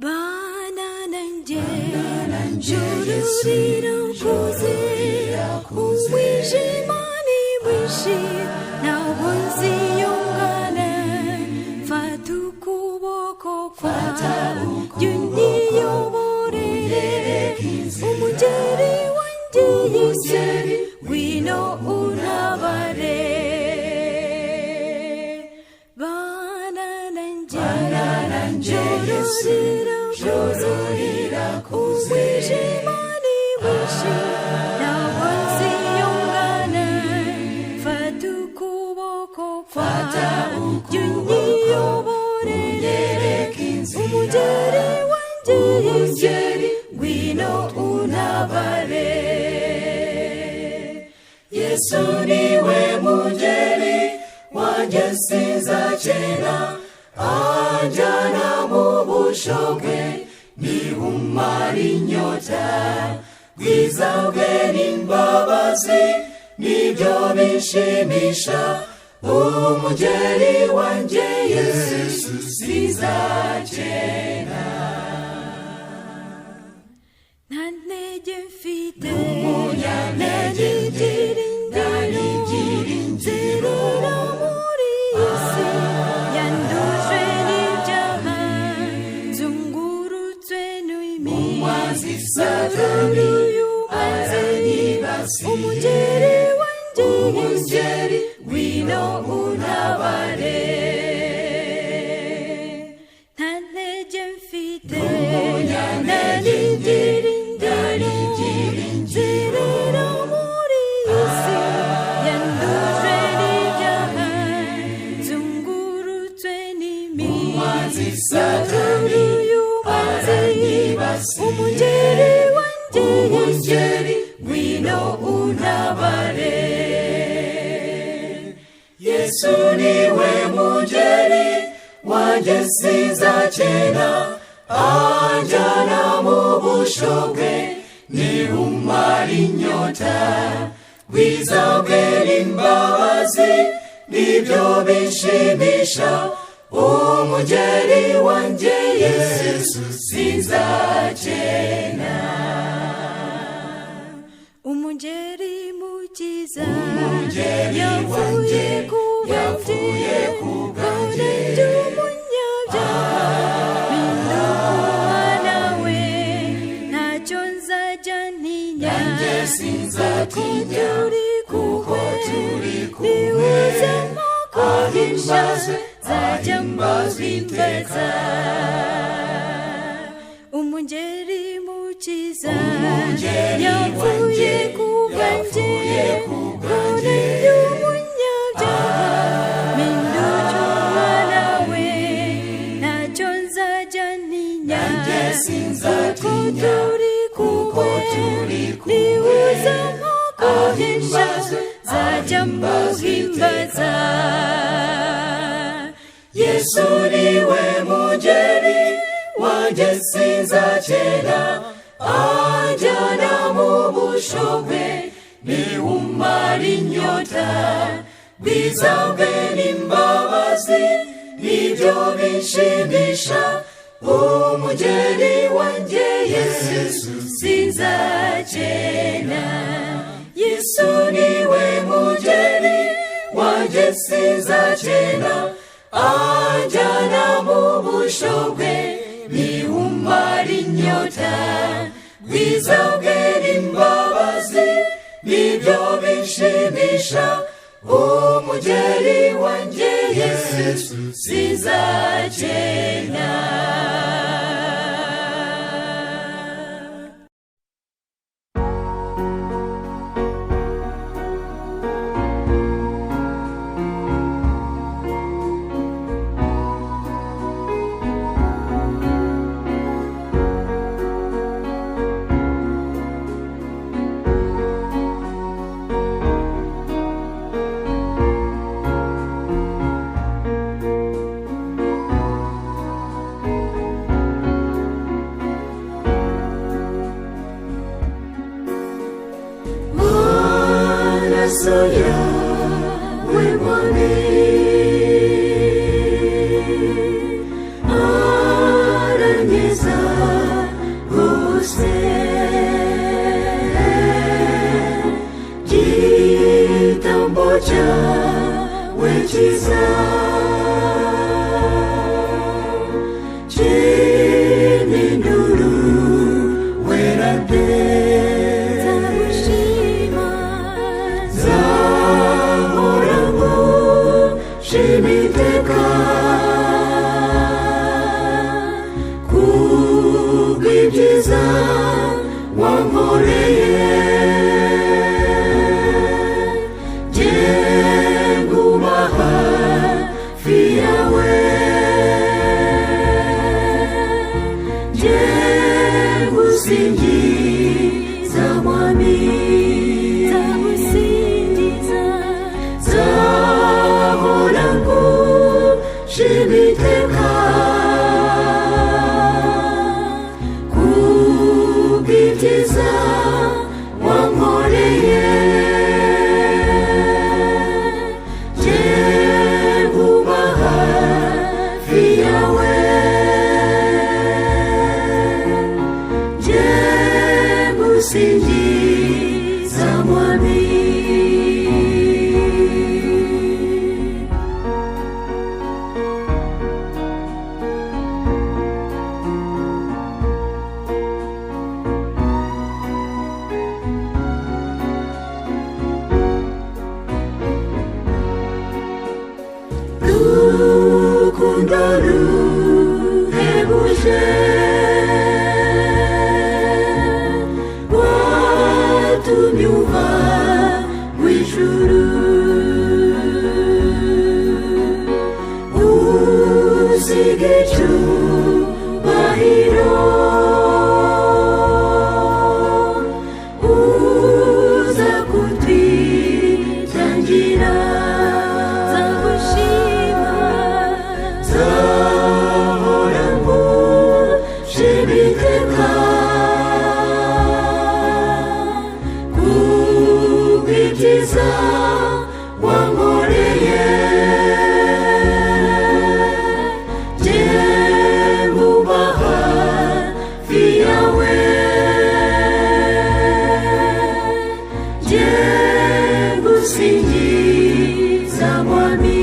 Banananje Jururiro kuze Uwijimani wishi Na wanzi yongana Fatu kuboko kwa Yuni yoborere Umujeri wanje yise Wino unabare Banananje Jururira kuze Uwijimani wishi Na wanzi yongana Fatu kuboko kwa Yuni yoborere Umujeri wanje yise Wino unabare Yesu niwe mujeri wanje sinza chena Anjana mubushoke ni umari nyota Bwiza bwe n'imbabazi nibyo bishimisha Umujeri wanje Yesu sinza chena Nanege mfite Nanege Zerura muri isi Yandujwe n'ibyaha Zungurutwe n'imizi Satani aranyibasi Umujeri wanje Wino unabare Nanege mfite Nanege Zerura muri isi Yandujwe n'ibyaha Zungurutwe n'imizi Satani aranyibasi Umujeri wanje Wino unabare Yesu niwe mujeri wanje sinza chena Anjana mubushoke ni umari nyota Bwiza bwe n'imbabazi nibyo bishimisha Umujeri wanje Yesu sinza chena Umujeri mukiza yavuye kubanje Umunyabyaha Bindukumanawe ntacyo nzajya ntinya kuko turi kumwe Niwuza nzajya mbaziteka Umujeri mukiza yavuye kubanje Umunyabyaha Bindukumanawe ntacyo nzajya ntinya kuko turi kumwe Niwuza nzajya muhimbaza Yesu niwe mujeri wanje sinza chena Anjana mubushoke ni umari nyota Bwiza bwe n'imbabazi nibyo bishimisha Umujeri wanje Yesu sinza chena Yesu niwe mujeri wanje sinza chena Anjana mubushoke ni umari nyota Bwiza bwe n'imbabazi nibyo bishimisha Umujeri wanje Yesu sinza chena Soya, we want it. Aranyeza. umukiza chini nuru werade zagushima zahoraho shimiteka kubw'ibyiza wankoreye Singiza mwami zagusingiza zahora ngushim'iteka kubw'ibyiza wankoreye jye nguba hafi yawe singiza mwami rukundo ruhebuje tunyuva w'ijuru usiga icyubahiro uza kutwitangira zagushima zahora ngushim'iteka kubw'ibyiza wankoreye jye nguba hafi yawe jye ngusingiza mwami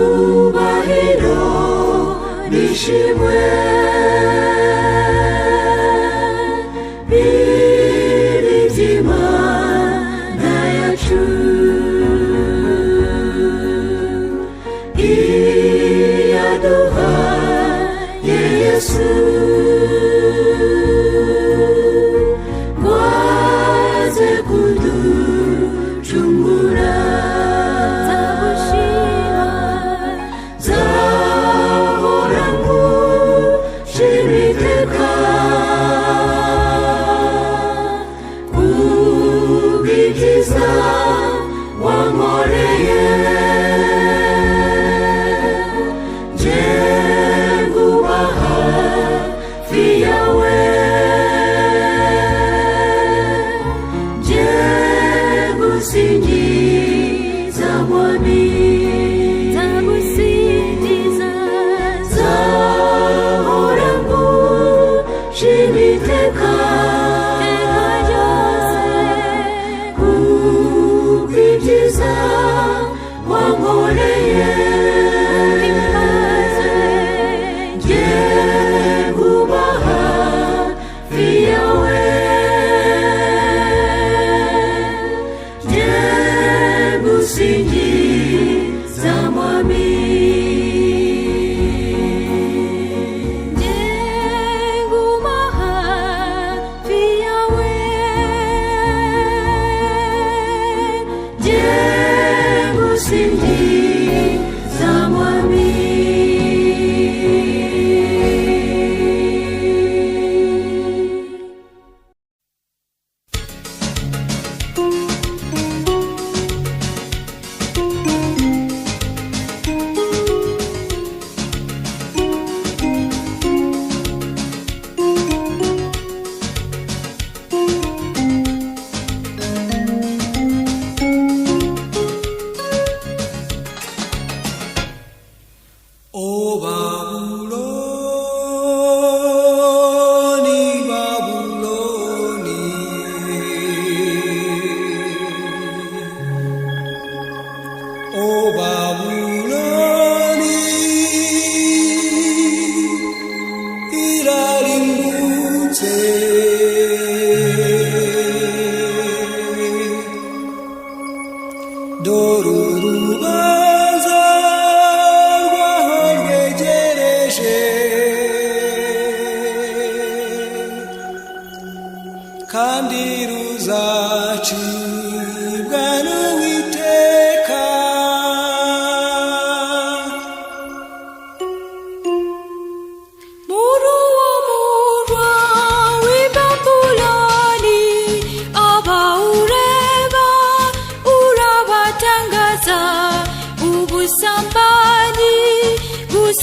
cyubahiro nishimwe biri by'Imana yacu iyaduhaye Yesu waze kuducungura kubw'ibyiza wankoreye jye nguba hafi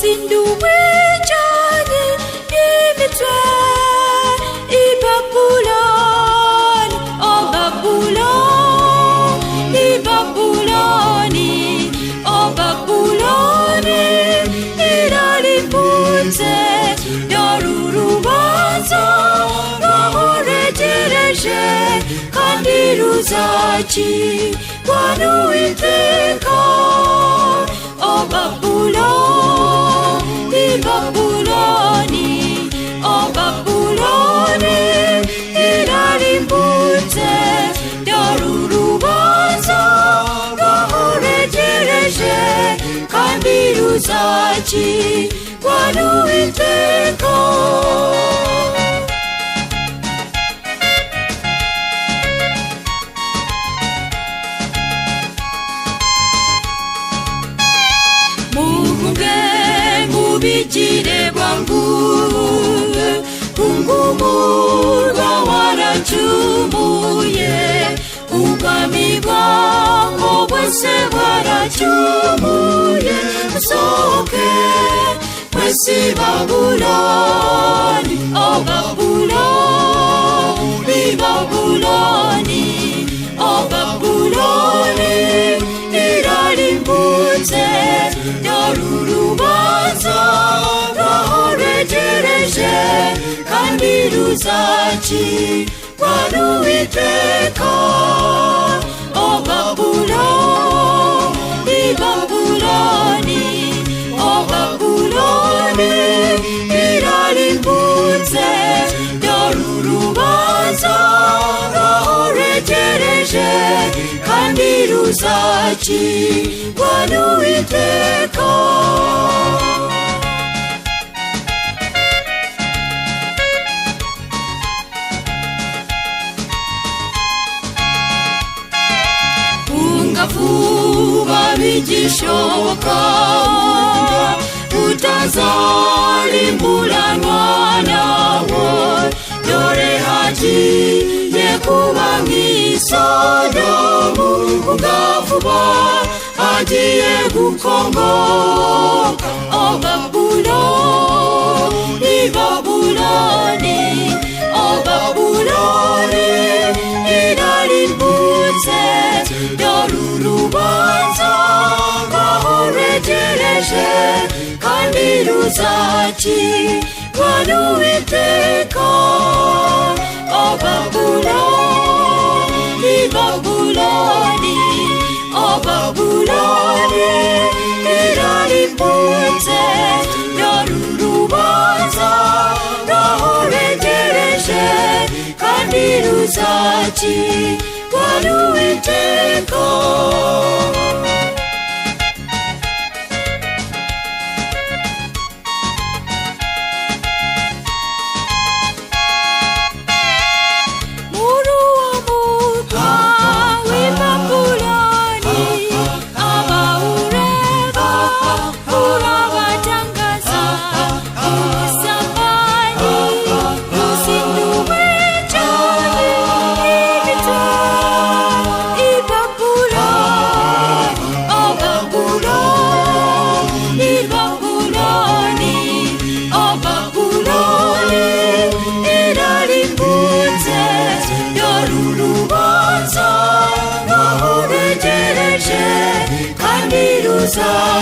usinduwe cyane imitwe i Babuloni, o Babuloni, i Babuloni, o Babuloni, irarimbutse yarurubanza bahoregereje kandi ruzakirwa n'Uwiteka. O Babuloni, Babuloni, o Babuloni, irarimbutse yarurubanza bahoregereje kandi ruzakirwa n'Uwiteka. Mubigire bwangu kungumurwa waracumuye, ubwami bwangu bwose bwaracumuye. Musohoke mwese i Babuloni, o Babuloni, Babuloni, o Babuloni, irarimbutse yarurubanza bahoregereje kandi ruzakirwa n'Uwiteka. O Babuloni, Babuloni, o Babuloni, irarimbutse yarurubanza bahoregereje kandi ruzakirwa n'Uwiteka. Funga vuba bigishoboka, utazarimbulanywa nawo. Dore hagiye kuba nk'i Sodomu, vuba hagiye gukongoka. O Babuloni, Babuloni, o Babuloni, irarimbutse yarurubanza bahoregereje kandi ruzakirwa n'Uwiteka. O Babuloni, Babuloni, o Babuloni, irarimbutse yarurubanza bahoregereje kandi ruzakirwa n'Uwiteka.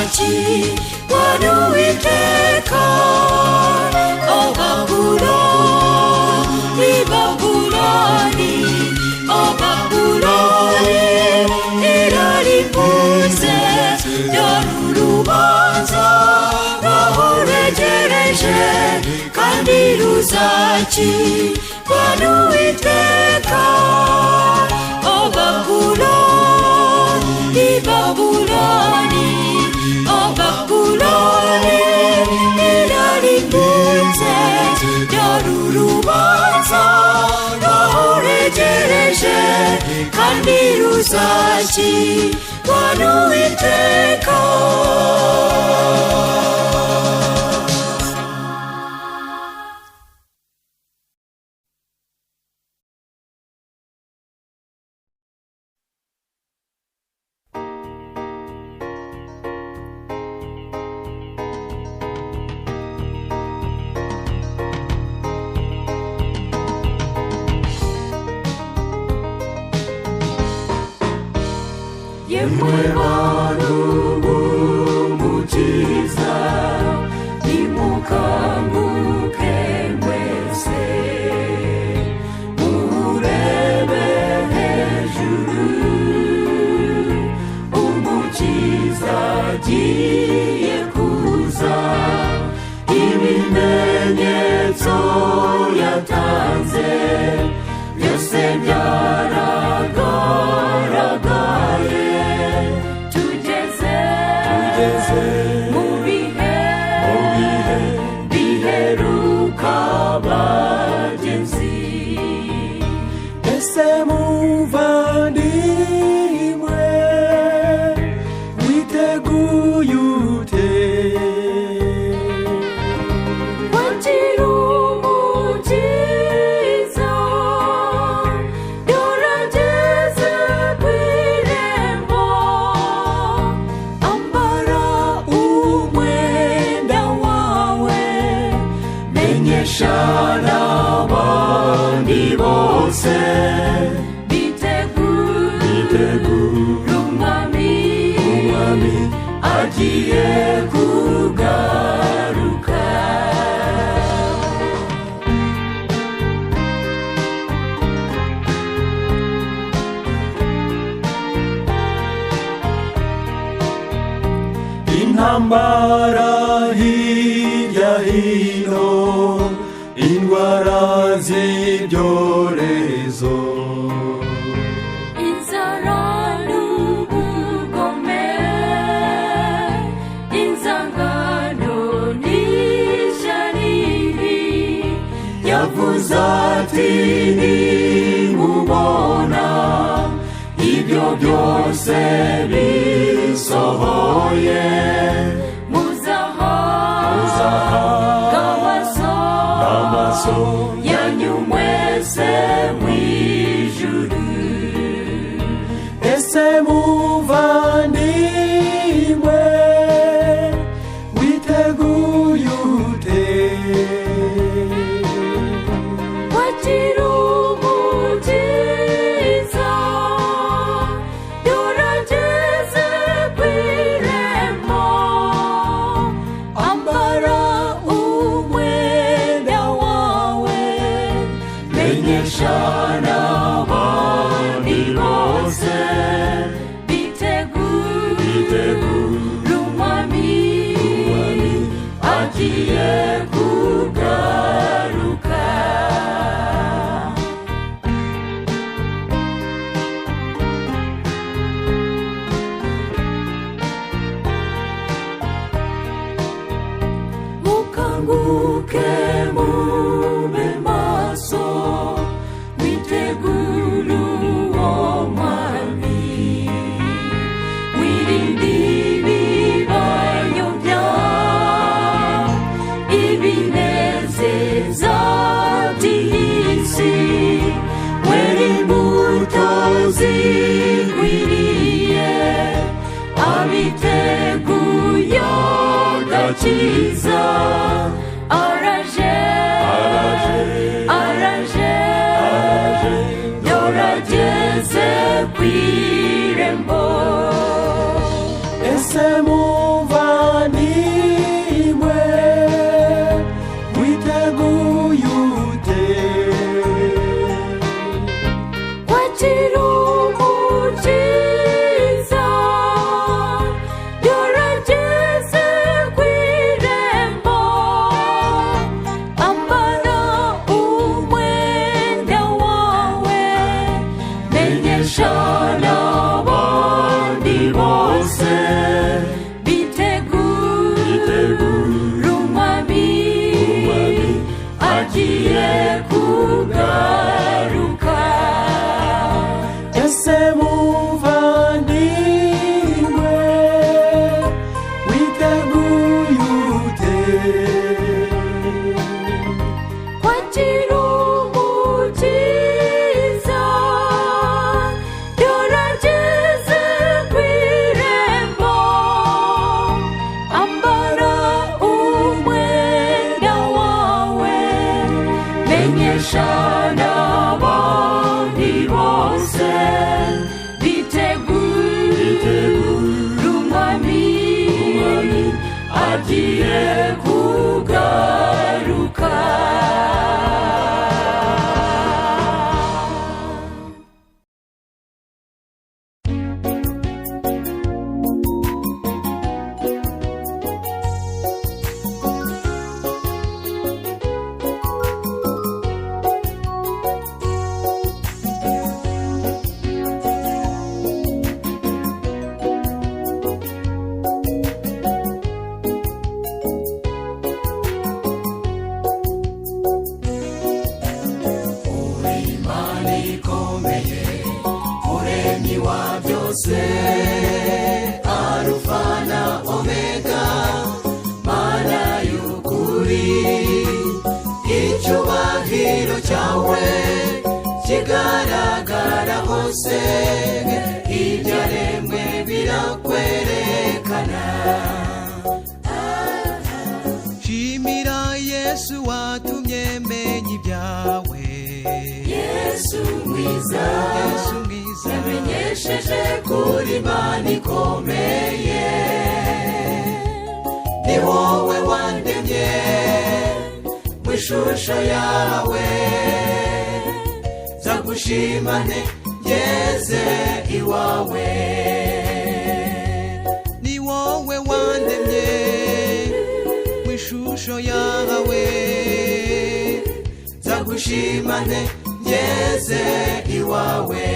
Ruzakirwa n'Uwiteka. O Babuloni, Babuloni, o Babuloni, irarimbutse yarurubanza bahoregereje kandi ruzakirwa n'Uwiteka. O Babuloni, Babuloni, o Babuloni, irarimbutse yarurubanza bahoregereje kandi ruzakirwa n'Uwiteka. yemwe bantu b'umukiza, nimukanguke mwese, murebe hejuru, umukiza agiye kuza. Ibimenyetso yatanze byose byaragaragaye. Tugeze mu bihe biheruka bagenzi. Ese muvandimwe, witeguye ute? Wakira umukiza, yorageze ku irembo. Ambara umwenda wawe, menyesha n'abandi bose. Bitegure umwami agiye kugaruka. Intambara hirya hino, indwara z'ibyorezo, Inzara n'ubugome, inzangano n'ishyari. Yavuze ati nimubona ibyo byose bisohoye, muzahabwa amaso yanyu mwese mw'ijuru. ese muvandimwe, witeguye ute? Wakira umukiza, yorageze ku irembo. Ambara umwenda wawe, menyesha n'abandi bose. Bitegure umwami agiye kugaruka. Mukanguke mube maso, mwitegure uwo mwami. Mwirinde ibibayobya, ibinezeza by'isi. Mwere imbuto zikwiriye, abiteguye agakiza. Araje, yorageze ku irembo. Ese muvandimwe, witeguye ute? Wakira umukiza, yorageze ku irembo. Ambara umwenda wawe, menyesha agiye kugaruka. Alfa na Omega, mana y'ukuri, icyubahiro cyawe kigaragara hose, ibyaremwe birakwerekana. Shimira Yesu watumye menya ibyawe, Yesu mwiza, Yesu mwiza, yamenyesheje kuri Imana ikomeye. Ni wowe wandemye mu ishusho yawe, zagushimane ngeze iwawe. Ni wowe wandemye mu ishusho yawe, zagushimane ngeze iwawe.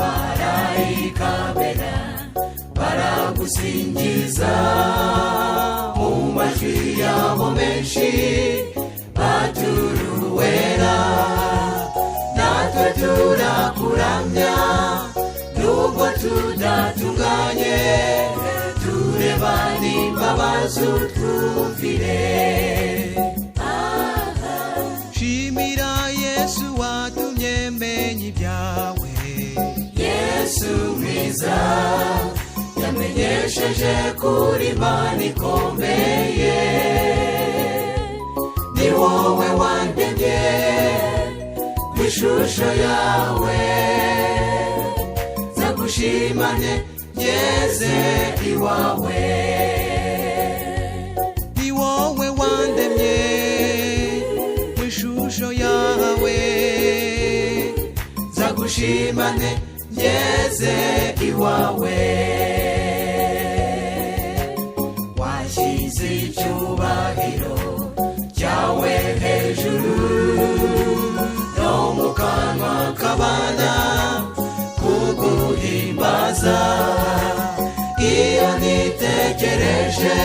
Bamarayika bera baragusingiza mu majwi yabo menshi, baturuwera natwe turakuramya. Nubwo tudatunganye, tureba n'imbabazi utwumvire. Shimira Yesu watumye menya ibyawe, Yesu mwiza, yamenyesheje kuri Imana ikomeye. Ni wowe wandemye mu ishusho yawe, zagushimane ngeze iwawe. Ni wowe wandemye mu ishusho yawe, zagushimane ngeze iwawe. Washyize icyubahiro cyawe hejuru, no mu kanwa k'abana kuguhimbaza. Iyo nitegereje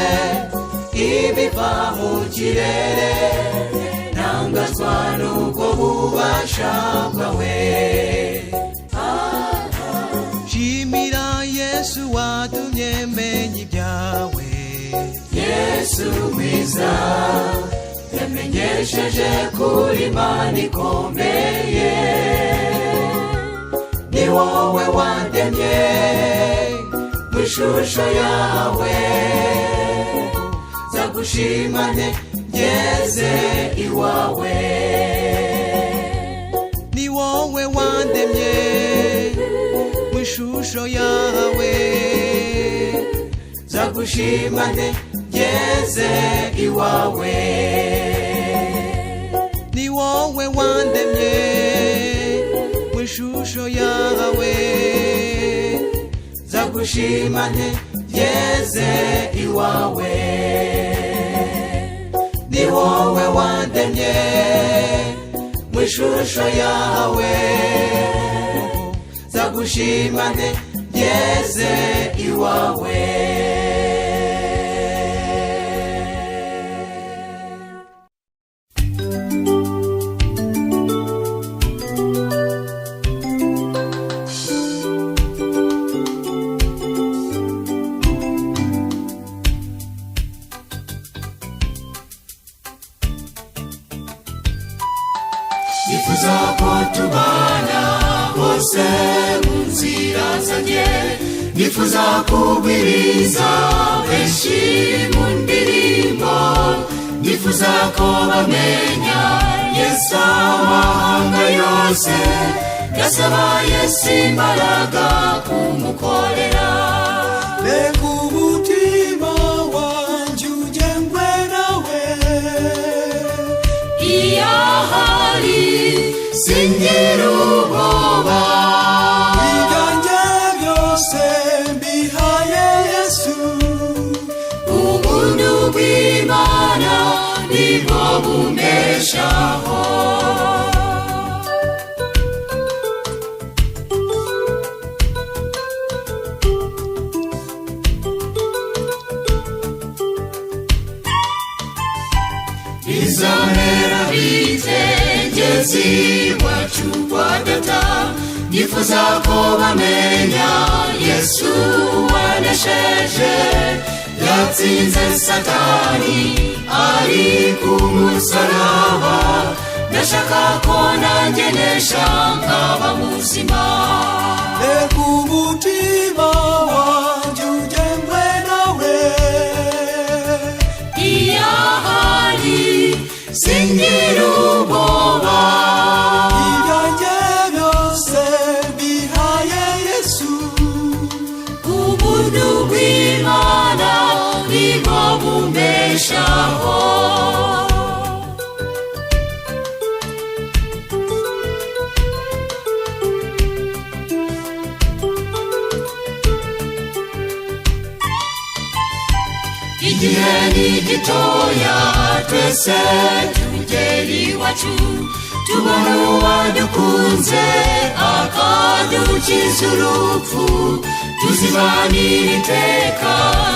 ibiva mu kirere, ntangazwa n'ubwo bubasha bwawe. Shimira Yesu watumye menya ibyawe, Yesu mwiza, yamenyesheje kuri Imana ikomeye. Ni wowe wandemye mu ishusho yawe, zagushimane ngeze iwawe. Ni wowe wandemye mu ishusho yawe, zagushimane ngeze iwawe. Ni wowe wandemye mu ishusho yawe, zagushimane ngeze iwawe. Ni wowe wandemye mu ishusho yawe, zagushimane ngeze iwawe. Nifuza ko tubana hose mu nzira zanjye, nifuza kubwiriza benshi mu ndirimbo, nifuza ko bamenya Yesu amahanga yose. Ndasaba Yesu imbaraga kumukorera. singira ubwoba. ibyanjye byose mbihaye Yesu, ubuntu bw'Imana nibwo bumbeshaho. Bizahera bitegeze iwacu kwa Data, nifuza ko bamenya Yesu wanesheje, yatsinze Satani ari ku musaraba. Ndashaka ko nanjye nesha nkaba muzima. reka umutima wanjye ugengwe nawe, Iyo ahari singira ubwoba. ibyanjye byose mbihaye Yesu, Ubuntu bw'Imana nibwo bumbeshaho. Igihe ni gitoya twese tugera iwacu, tubona uwadukunze akadukiza urupfu. Tuzibanira iteka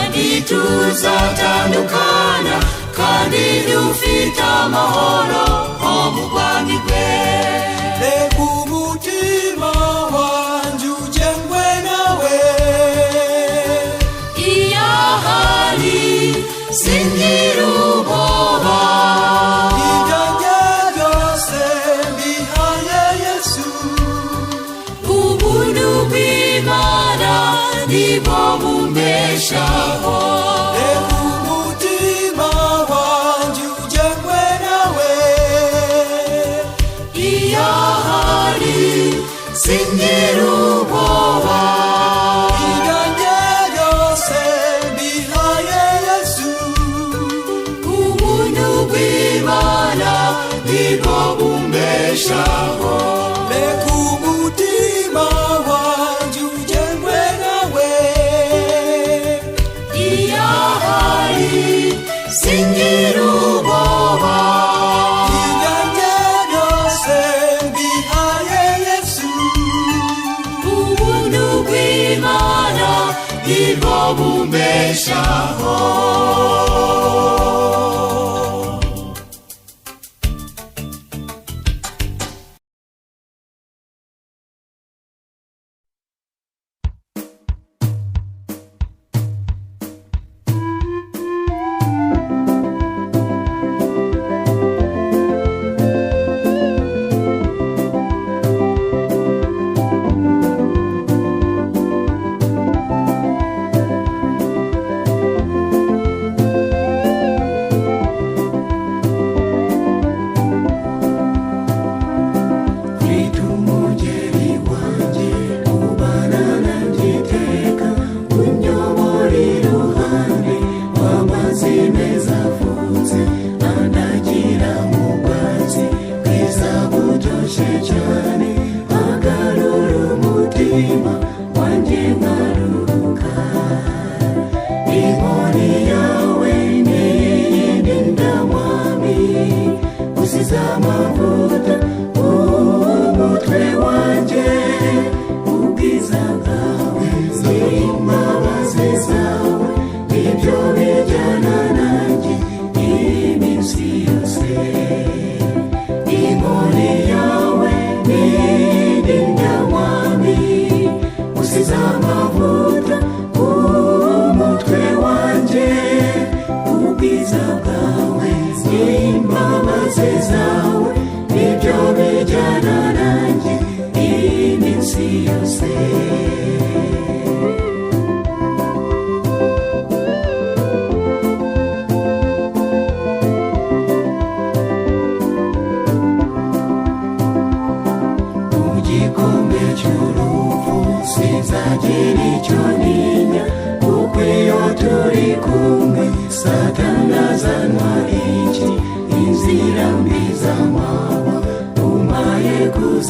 ntituzatandukana, kandi dufite amahoro ho mu bwami bwe. reka umutima wanjye ugengwe nawe, Iyo ahari singira ubwoba. ibyanjye byose mbihaye Yesu, Ubuntu bw'Imana nibwo bumbeshaho. reka umutima wanjye ugengwe nawe, Iyo ahari singira ubwoba. ibyanjye byose mbihaye Yesu, Ubuntu bw'Imana nibwo bumbeshaho. reka umutima wanjye ugengwe nawe, Iyo ahari singira ubwoba. ibyanjye byose mbihaye Yesu, Ubuntu bw'Imana nibwo bumbeshaho.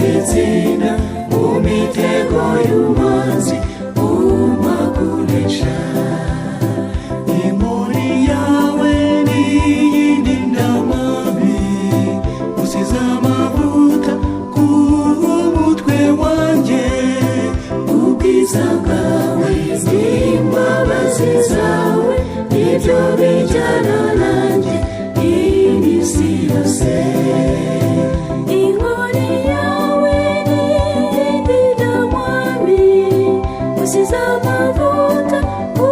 uzitsinda mu mitego y'umwanzi umakunesha. Inkoni yawe niyindinda mwami, usize amavuta ku mutwe wanjye. Ubwiza bwawe n'imbabazi zawe nibyo bijyana nanjye iminsi yose. Inkoni yawe niyindinda mwami, usize amavuta ku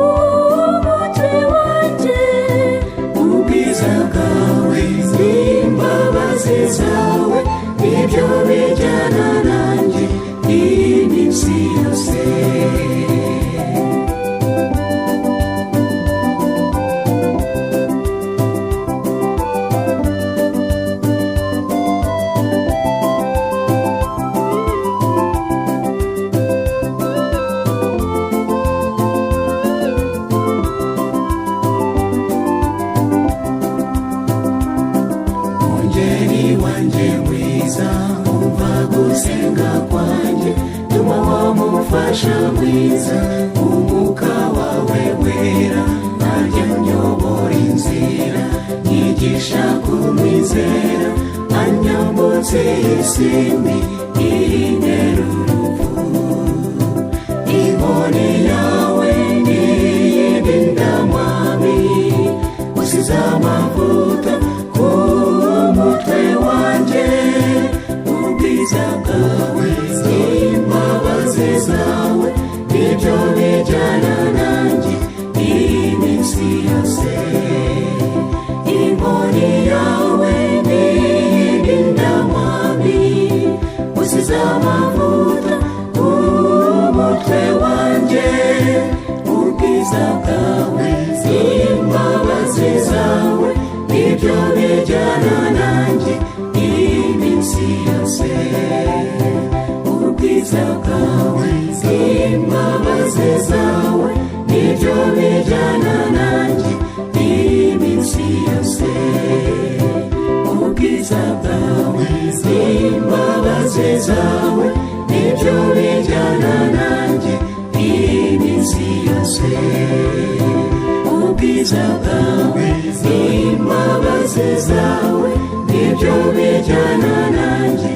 mutwe wanjye. Ubwiza bwawe n'imbabazi zawe nibyo bijyana nanjye iminsi yose. Mungeri wanjye mwiza, umva gusenga kwanjye, tuma wamufasha mwiza, umwuka wawe wera ajya unyobora inzira, nyigisha kumwizera, anyambutse isimi intera urupfu. Inkoni yawe niyindinda mwami, usize amavuta ku mutwe wanjye. Ubwiza bwawe n'imbabazi zawe nibyo bijyana nanjye iminsi yose. Inkoni yawe niyindinda mwami, usize amavuta ku mutwe wanjye. Ubwiza bwawe n'imbabazi zawe nibyo bijyana nanjye iminsi yose. Ubwiza bwawe n'imbabazi zawe nibyo bijyana nanjye iminsi yose. Ubwiza bwawe n'imbabazi zawe nibyo bijyana nanjye iminsi yose. Ubwiza bwawe n'imbabazi zawe nibyo bijyana nanjye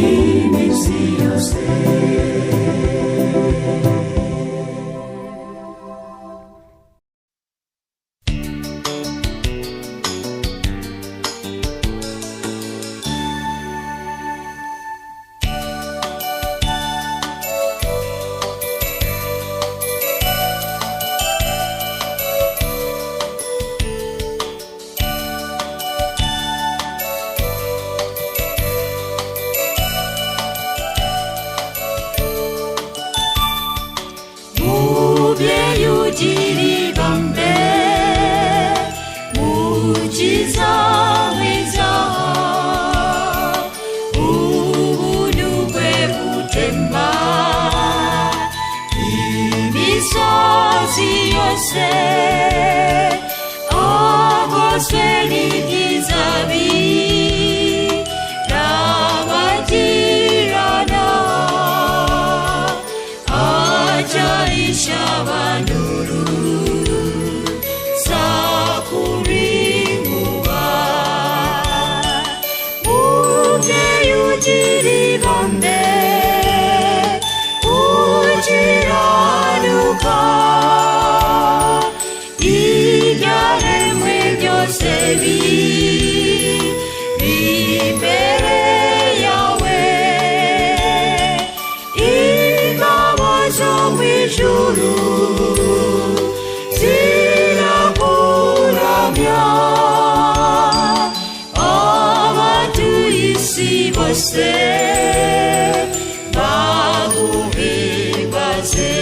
iminsi yose. Mubyeyi ugira ibambe, mukiza mwiza, ubuntu bwe butemba imisozi yose, agoswe n'ibyiza birabagirana, ajaisha banuru sakuringuba. Mubyeyi ugira ibambe, ukiranuka, ibyaremwe byose biri imbere yawe. Ingabo zo mu ijuru zirakuramya, abatuye isi bose baguhimbaze.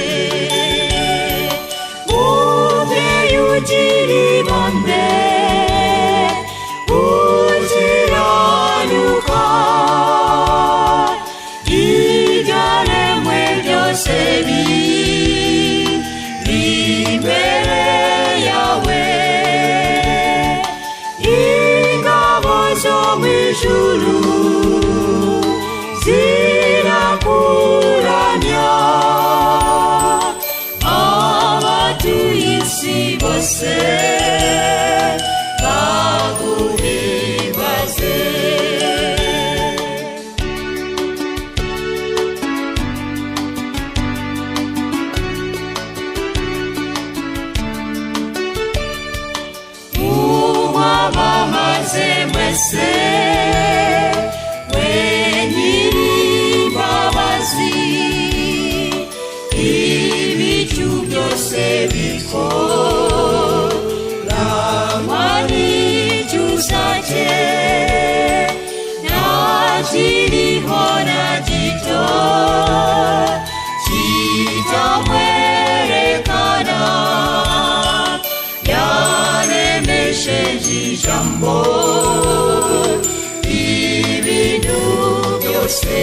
Mubyeyi ugira ibambe, ukiranuka, ibyaremwe byose biri imbere yawe. Ingabo zo mu ijuru zirakuramya, bose baguhimbaze. Mumwamamaze mwese we nyir'imbabazi, ibicu byose bikoranywa n'icyusa cye, nta kiriho na gito kitamwerekana. Yaremesheje ijambo ibintu byose.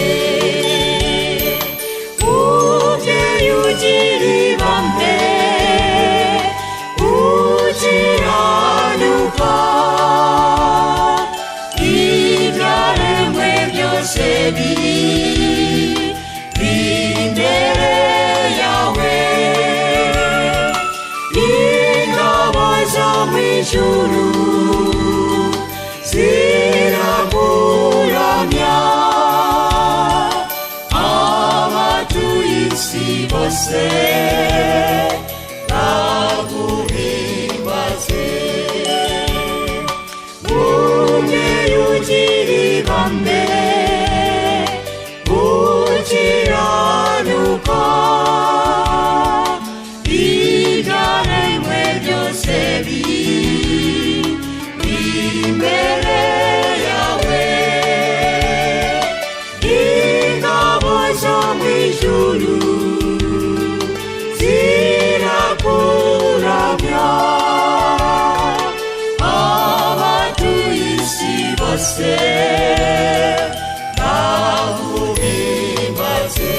Mubyeyi ugira ibambe, ukiranuka, ibyaremwe byose biri imbere yawe. Ingabo zo mu ijuru zirakuramya, abatuye isi bose baguhimbaze. Mubyeyi ugira ibambe, ukiranuka, ibyaremwe byose biri imbere yawe. Ingabo zo mu ijuru zirakuramya, abatuye isi bose baguhimbaze.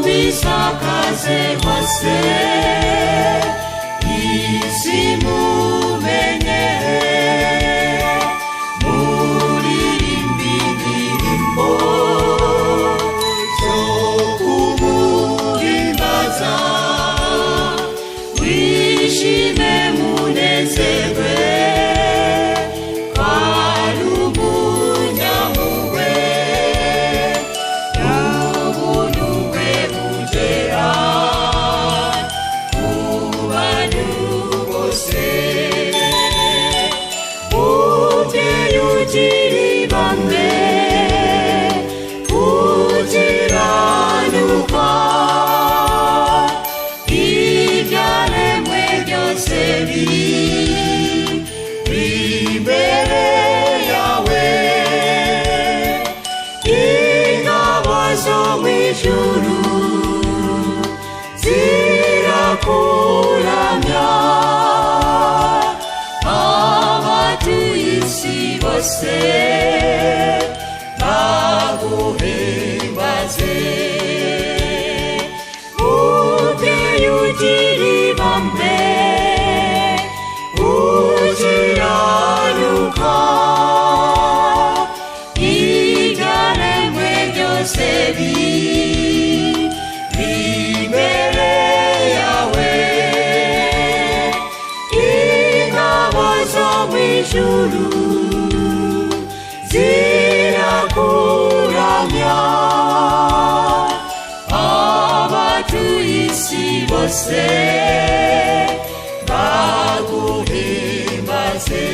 Mubisakaze hose isi mumenye, muririmbe indirimbo zo kumuhimbaza. Wishime munezerwe, kwari umunyampuhwe, ubuntu bwe bugera ku bantu bose. Mubyeyi ugira ibambe, ukiranuka, ibyaremwe byose biri imbere yawe. Ingabo zo mu ijuru zirakuramya, abatuye isi bose baguhimbaze. Mubyeyi ugira ibambe, ukiranuka, ibyaremwe byose biri imbere yawe. Ingabo zo mu ijuru zirakuramya, abatuye isi bose baguhimbaze.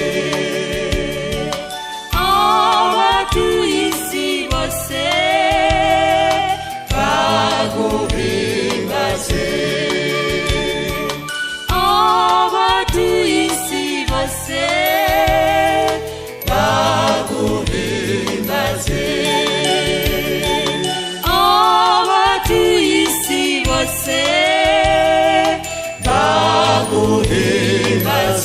Abatuye isi bose baguhimbaze. Abatuye isi bose baguhimbaze. Abatuye isi bose baguhimbaze.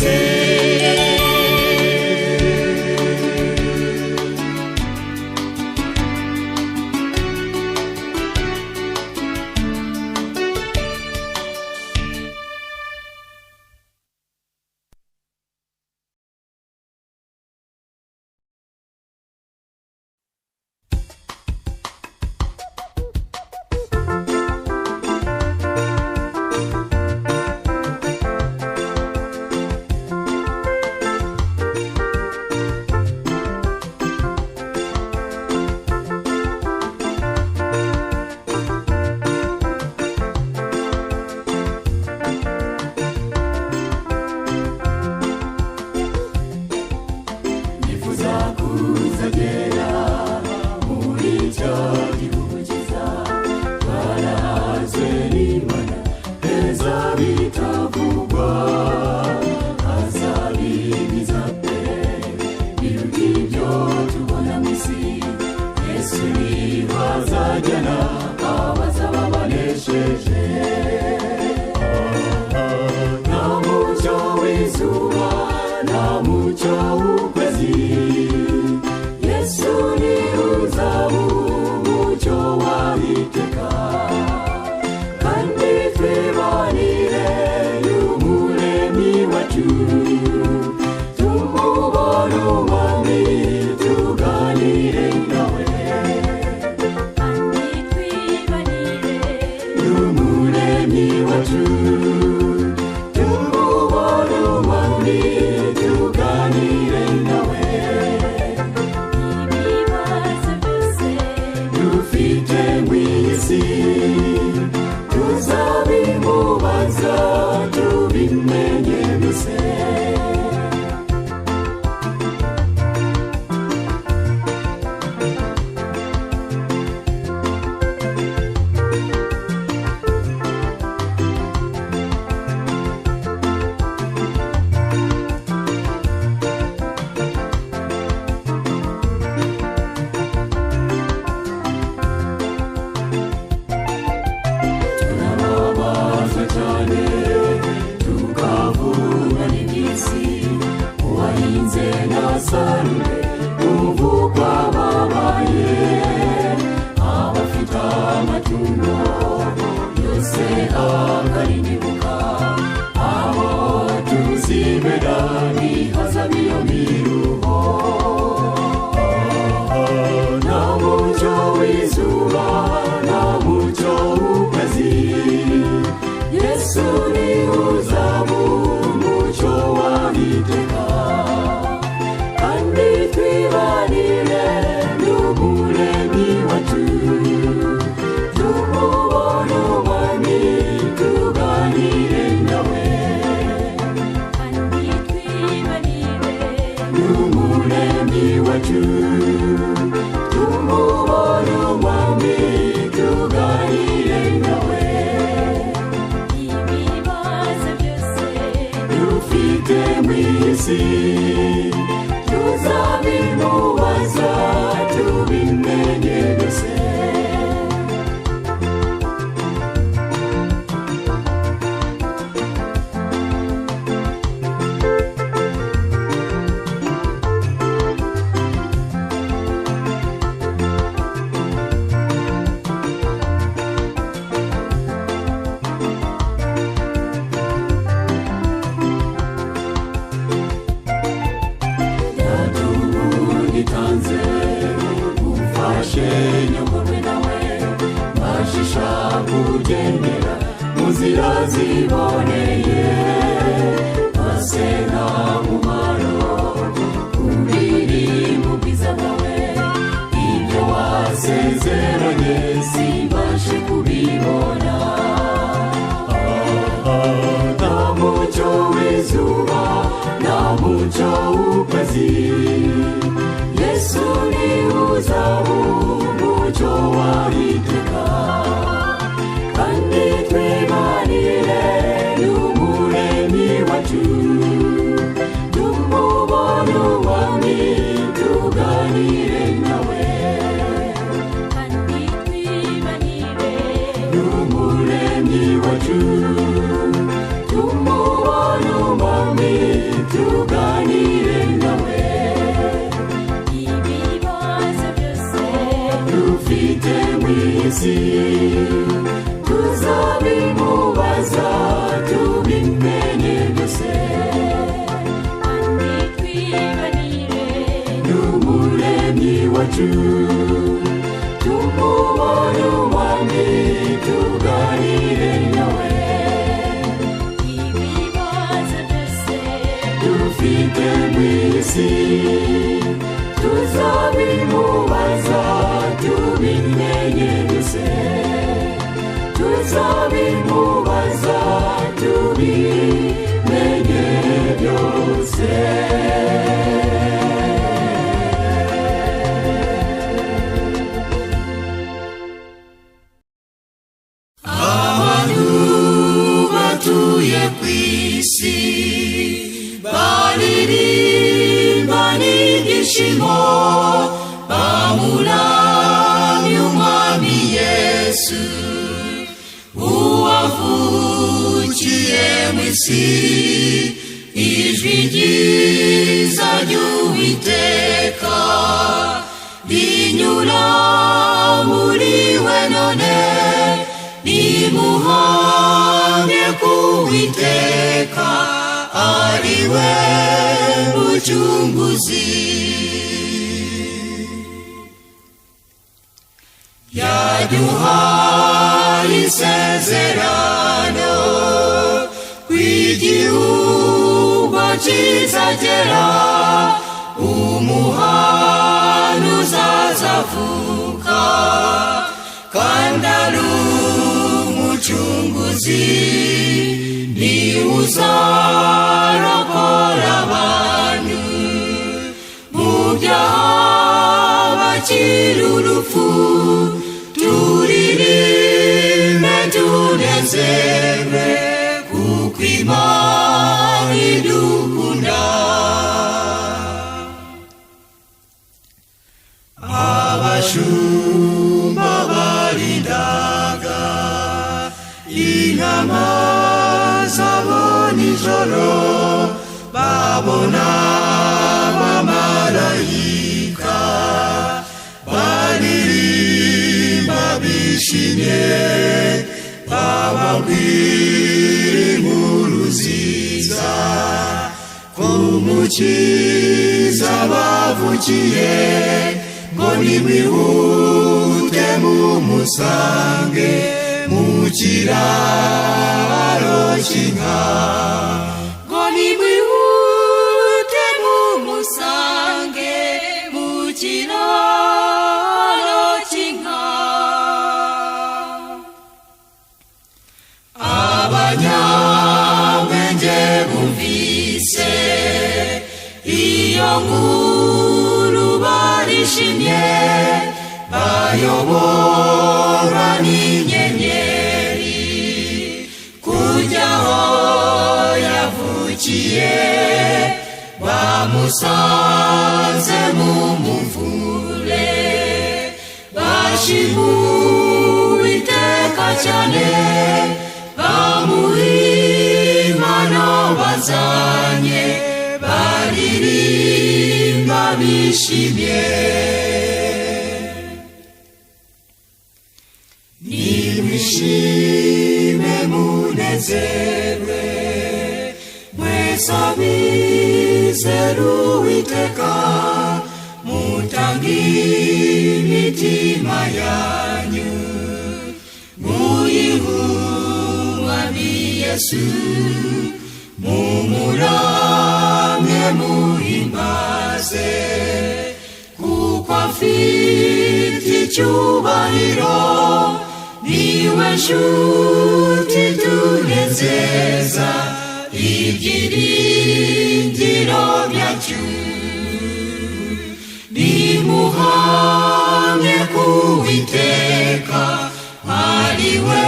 na mucyo w'ukwezi. Yesu ni uzabu umucyo w'iteka, kandi twibanire y'umuremyi wacu, tumubone umwami tuganire nawe. kandi twibanire y'umuremyi wacu, tumubone umwami tuganire nawe. ibibazo byose dufite mw'isi tuzabimubaza tubimenye byose. Turababaza cyane tukavuga n'iby'isi, uwahinze ntasarure, uvugwa babaye. Abafite amatungo yose akarindibuka, aho tuzibera ntihazabe iyo miruho. Nta mucyo w'izuba, nta mucyo w'ukwezi, Yesu ni uzabu umucyo w'iteka, kandi twibanire n'umuremyi wacu, tumubone umwami tuganire nawe. kandi twibanire n'umuremyi wacu, tumubone umwami tuganire nawe. ibibazo byose dufite mw'isi tuzabimubaza tubimenye byose. Yatugitanze umfashe nyoborwe nawe, mbashisha kugendera mu nzira ziboneye, maze nta mumaro kubiri mu bwiza bwawe. Ibyo wasezeranye simbashe kubibona. Nta mucyo w'izuba, nta mucyo w'ukwezi, Yesu ni uzabu umucyo w'iteka, kandi twibanire n'umuremyi wacu, tumubone umwami tuganire nawe. kandi twibanire n'umuremyi wacu, tumubone umwami tuganire nawe. ibibazo byose dufite mw'isi tuzabimubaza tubimenye byose. kandi twibanire n'umuremyi wacu, tumubone umwami tuganire nawe. ibibazo byose dufite mw'isi tuzabimubaza tubimenye byose. Tuzabimubaza tubimenye byose. Abantu batuye ku isi baririmba n'ibyishimo, bamuramya umwami Yesu, uwavukiye mu isi, ijwi mulamuriwe none nimuhamye kuwiteka ariwe mucunguzi. Yaduhaye isezerano kw'igihugu kizagera umuhanuzi azavuka kandi ari umucunguzi niwe uzarokora abantu mu byaha bakira urupfu. Turirimbe tunezerwe kuko Imana idukunda. Abashumba barindaga intama zabo nijoro babona abamarayika baririmba bishimye bababwira inkuru nziza ko Umukiza bavukiye, ngo nimwihute mumusange mu kiraro cy'inka. ngo nimwihute mumusange mu kiraro cy'inka. Abanyabwenge bumvise iyo nkuru barishimye, bayoborwa n'inyenyeri kujya aho yavukiye. Bamusanze mu muvure, bashima Uwiteka cyane, bamuha impano bazanye, baririmba bishimye. Nimwishime munezerwe mwese abizera Uwiteka, mutange imitima yanyu muyihe Umwami Yesu, mumuramye muhimbaze kuko afite icyubahiro. Niwe nshuti tunezeza ibyiringiro byacu. Nimuhamye kuwiteka ariwe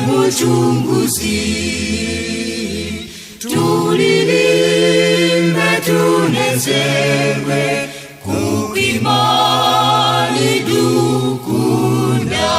mucunguzi. Turirimbe tunezerwe kuko Imana idukunda.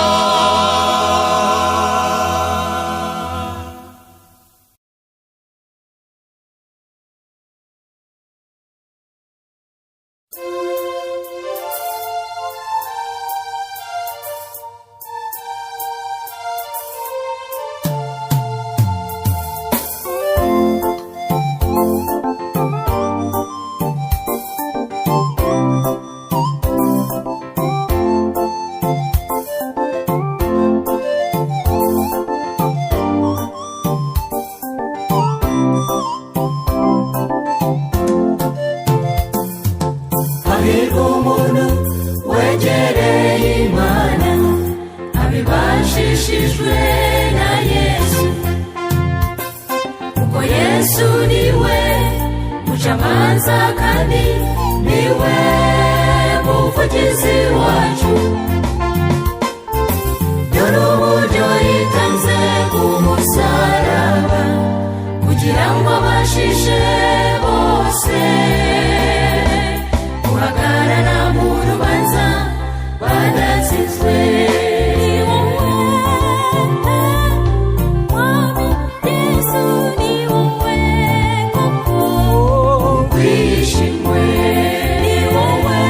hahirwa umuntu wegereye Imana, abibashishijwe na Yesu. Kuko Yesu niwe mucamanza kandi niwe muvugizi wacu. Dore uburyo yitanze ku musaraba kugira ngo abashishe bose guhagarara mu rubanza badatsinzwe. Mwami Yesu ni wowe koko ukwishimwe, ni wowe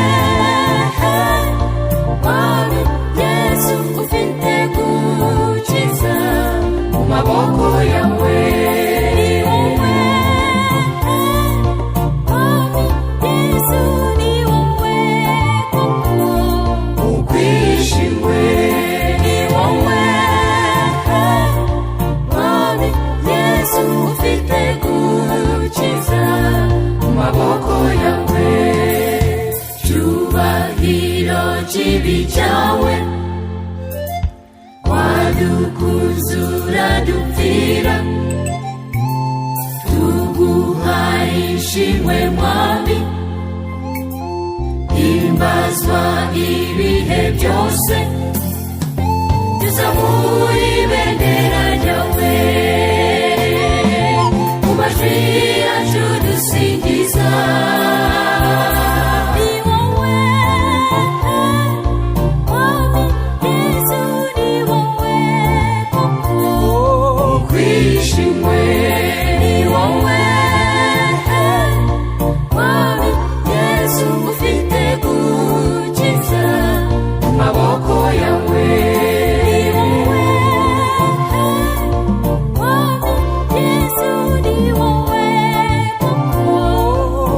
ishimwe mwami himbazwa ibihe byose tuzamuye ibendera ryawe mu majwi yacu dusingiza ni wowe mwami yesu ni wowe koko ukwishimwe ni wowe mwami yesu ufite gukiza mu maboko yawe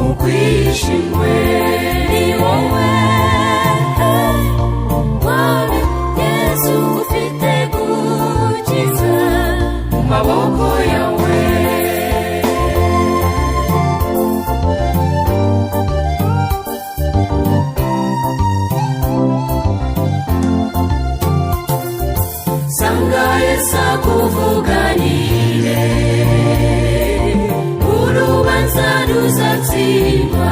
ukwishimwe ni wowe mwami yesu ufite gukiza mu maboko yawe sanga yesu akuvuganire urubanza ruzatsindwa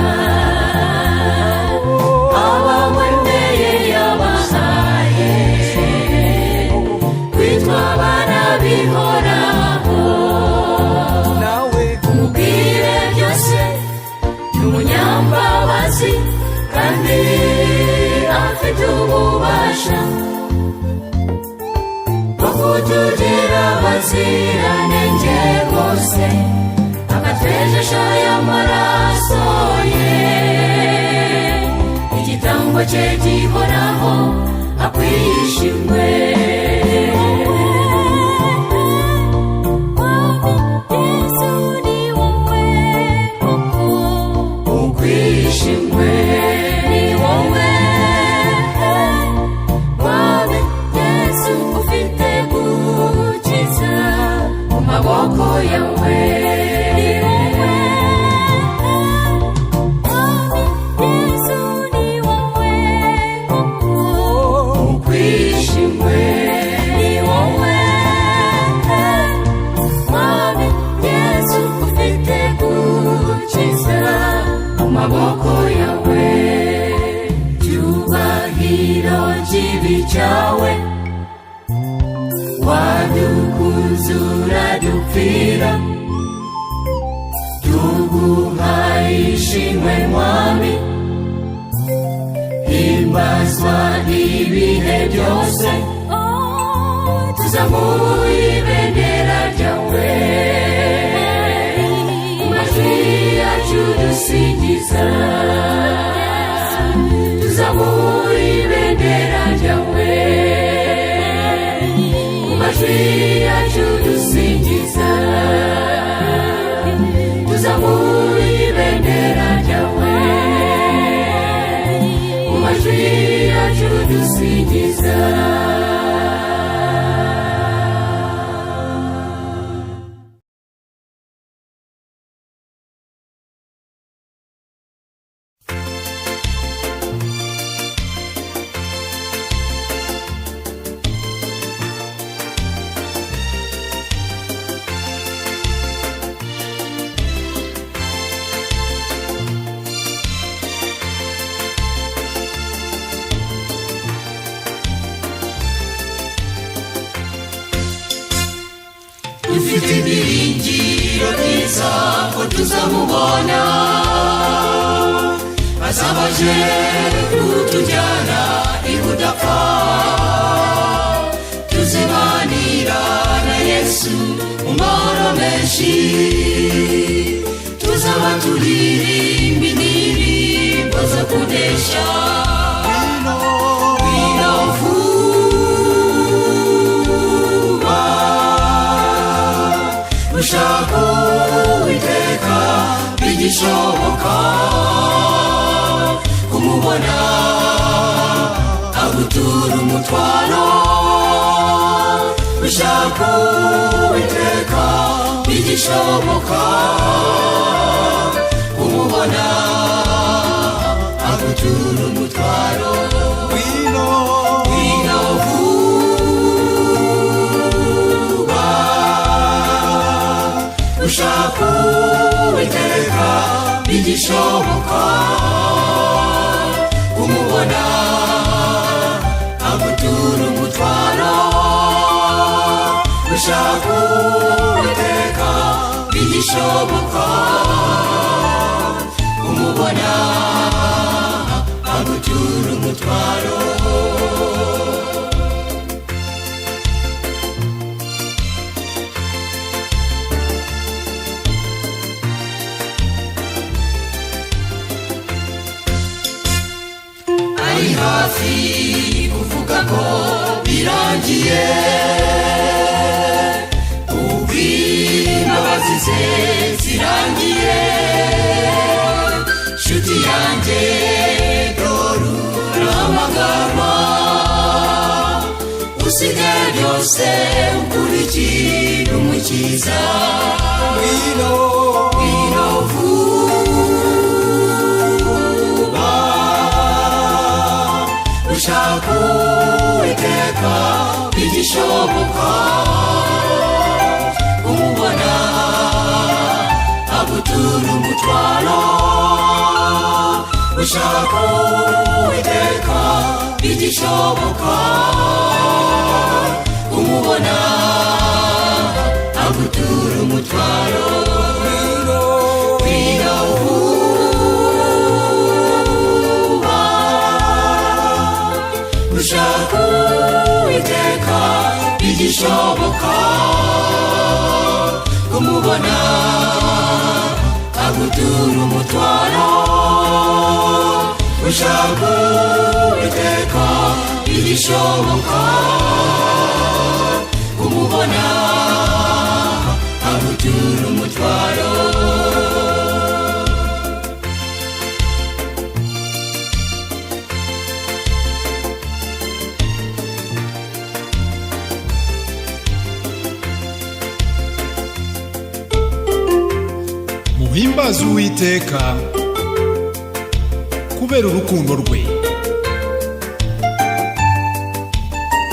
abamwemeye yabahaye kwitwa abana bihoraho nawe umubwire byose ni umunyambabazi kandi afite ububasha bwo kutugira abaziranenge bose akatwejesha y'amaraso ye igitambo cye gihoraho akwishimwe ukwishimwe ni wowe mwami yesu ufite gukiza mu maboko yawe ukwishimwe ni wowe mwami yesu ufite gukiza mu maboko yawe cyubahiro kibi cyawe wadukuzura dupfira tuguhaye ishimwe mwami himbazwa ibihe byose tuzamuye ibendera ryawe mu majwi yacu dusingiza tuzamuye ibendera ryawe mu majwi yacu dusingiza tuzamuye ibendera ryawe mu majwi yacu dusingiza dufite ibyiringiro byiza ko tuzamubona azabaje kutujyana ibudapfa tuzibanira na yesu mu mahoro menshi tuzaba turirimba indirimbo zo kunesha wino vuba ushaka uwiteka bigishoboka kumubona agutura umutwaro ushaka uwiteka bigishoboka kumubona agutura umutwaro wino vuba ushaka uwiteka bigishoboka kumubona agutura umutwaro ushaka Uwiteka bigishoboka kumubona agutura umutwaro ari hafi kuvuga ko birangiye imbabazi ze zirangiye nshuti yanjye dore urahamagarwa usige byose ukurikire umukiza ngwino vuba ushaka Uwiteka bigishoboka kumubona agutura umutwaro ushaka Uwiteka bigishoboka kumubona agutura umutwaro ngwino vuba ushaka Uwiteka bigishoboka kumubona agutura umutwaro ushaka Uwiteka bigishoboka kumubona agutura umutwaro muhimbaze Uwiteka kubera urukundo rwe,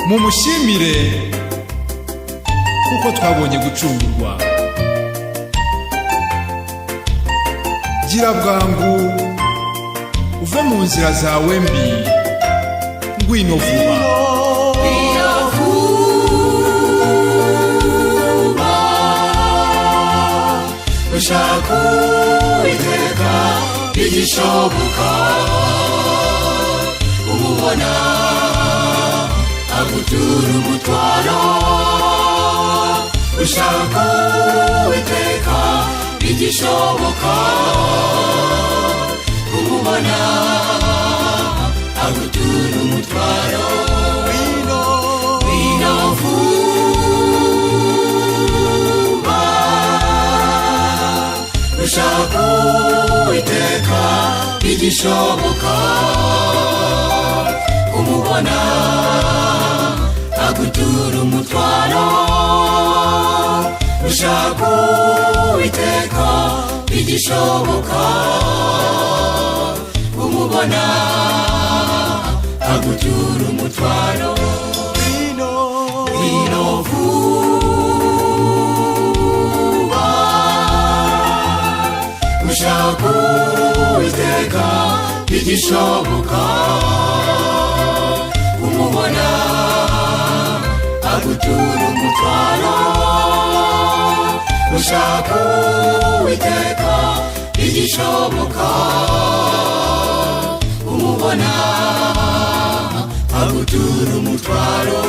mumushimire kuko twabonye gucungurwa. gira bwangu uve mu nzira zawe mbi, ngwino vuba ushaka Uwiteka bigishoboka kumubona agutura umutwaro ushaka Uwiteka bigishoboka kumubona agutura umutwaro ngwino vuba ushaka Uwiteka bigishoboka kumubona agutura umutwaro ushaka Uwiteka bigishoboka kumubona agutura umutwaro ngwino vuba ushaka Uwiteka bigishoboka kumubona agutura umutwaro ushaka Uwiteka bigishoboka kumubona agutura umutwaro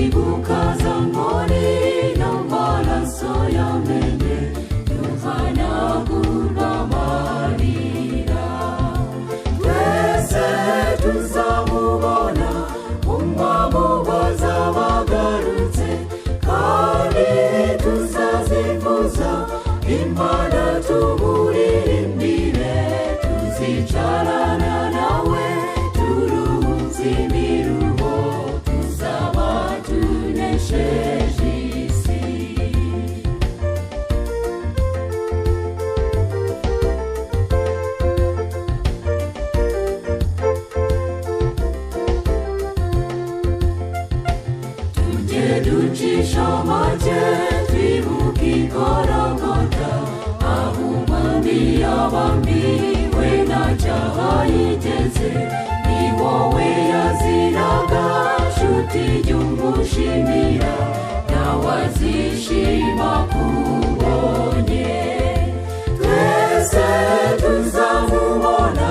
twibuka za nkoni n'amaraso yamenye duhanagurwa amarira. Twese tuzamubona umwami wazaba agarutse, kandi tuzazivuza Imana tumuririmbire. Tuzicarana nawe turuhutse imiruho, tuzaba tunesheje isi. Tujye ducisha make twibuka i Gologota, aho umwami yabambiwe nta cyaha yigeze. Ni wowe yaziraga, nshuti jya umushimira, nawe azishima kubonye. Twese tuzamubona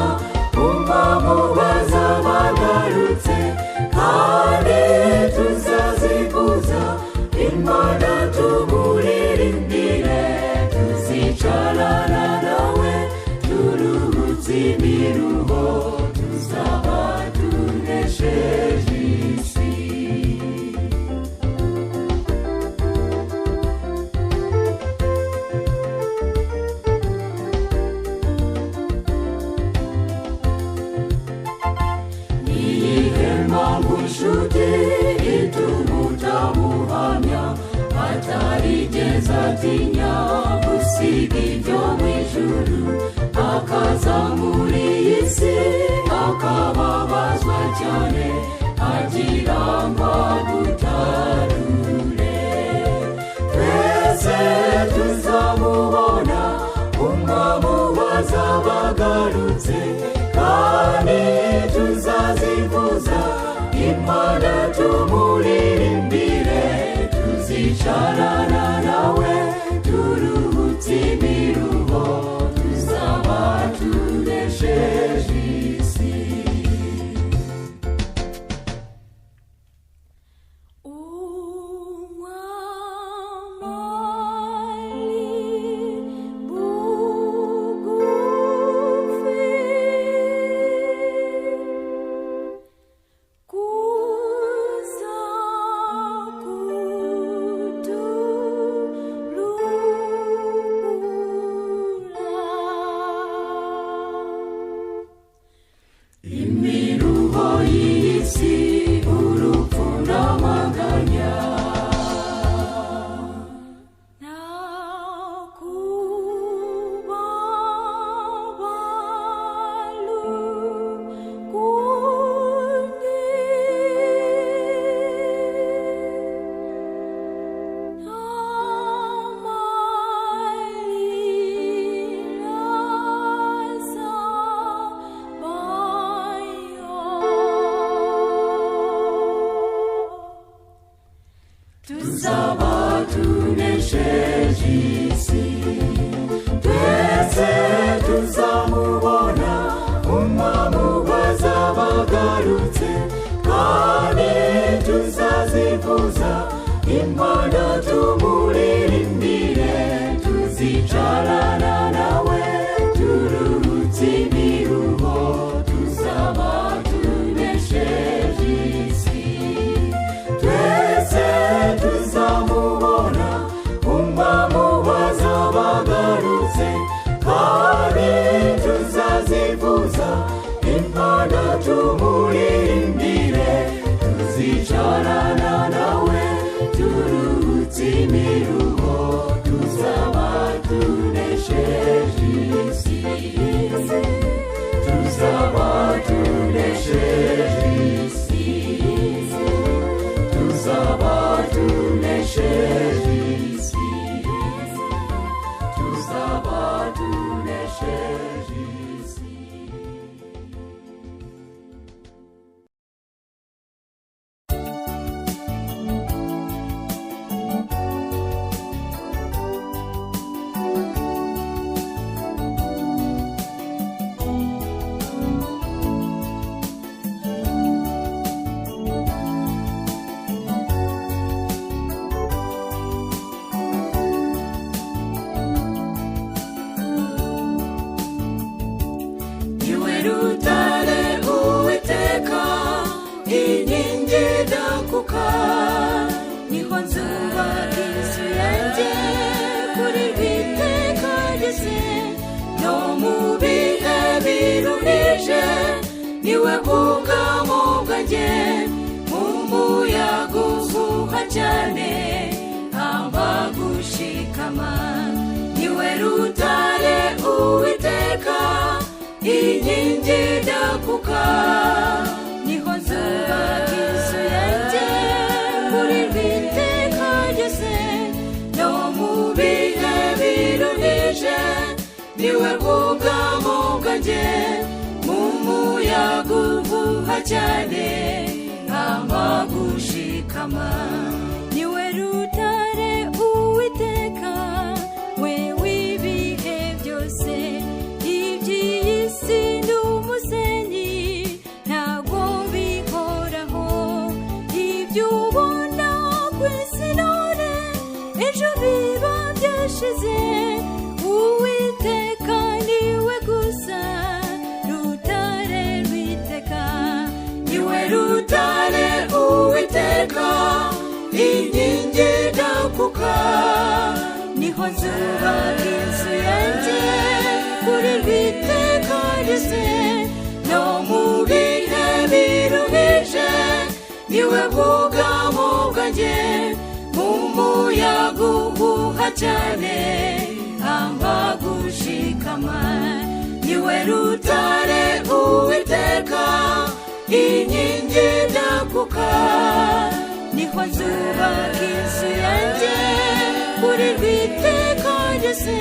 umwami wazaba agarutse, kandi tuzazivuza Imana tumuririmbire. Tuzicarana nawe turuhutse imiruho, tuzaba tunesheje isi. Niyihe mpamvu nshuti ituma utamuhamya, atarigeze atinya gusiga ibyo mu ijuru, akaza muri iyi si akababazwa cyane, agira ngo agutarure. Twese tuzamubona umwami wazaba agarutse, kandi tuzazivuza Imana tumuririmbire. Tuzicarana nawe turuhutse imiruho, tuzaba tunesheje isi. Imiruho y'isi, urupfu n'amaganya, tuzaba tunesheje isi. Twese tuzamubona umwami wazaba agarutse, kandi tuzazivuza Imana tumuririmbire. Tuzicarana nawe turuhutse imiruho, tuzaba tunesheje isi. Twese tuzamubona umwami wazaba agarutse, kandi tuzazivuza Imana tumuririmbire. Tuzicarana nawe turuhutse imiruho, tuzaba tunesheje isi. Tuzaba tunesheje isi. Tuzaba tunesheje isi. Tuzaba tunesheje isi. bwugamo bwanjye mu muyaga uhuha cyane amba gushikama niwe rutare Uwiteka inkingi idakuka niho nzubaka inzu yanjye kuri rw'iteka ryose no mu bihe biruhije niwe bwugamo bwanjye mu muyaga uhuha cyane amba gushikama niwe rutare Uwiteka we w'ibihe byose iby'iyi si n'umusenyi ntago bihoraho ibyo ubona ku isi none ejo biba byashize Uwiteka niwe gusa rutare rw'iteka niwe rutare Uwiteka inkingi idakuka niho nzubaka inzu yanjye kuri rw'iteka ryose no mu bihe biruhije niwe bwugamo bwanjye mu muyaga uhuha cyane amba gushikama niwe rutare Uwiteka inkingi idakuka niho nzubaka inzu yanjye kuri rw'iteka ryose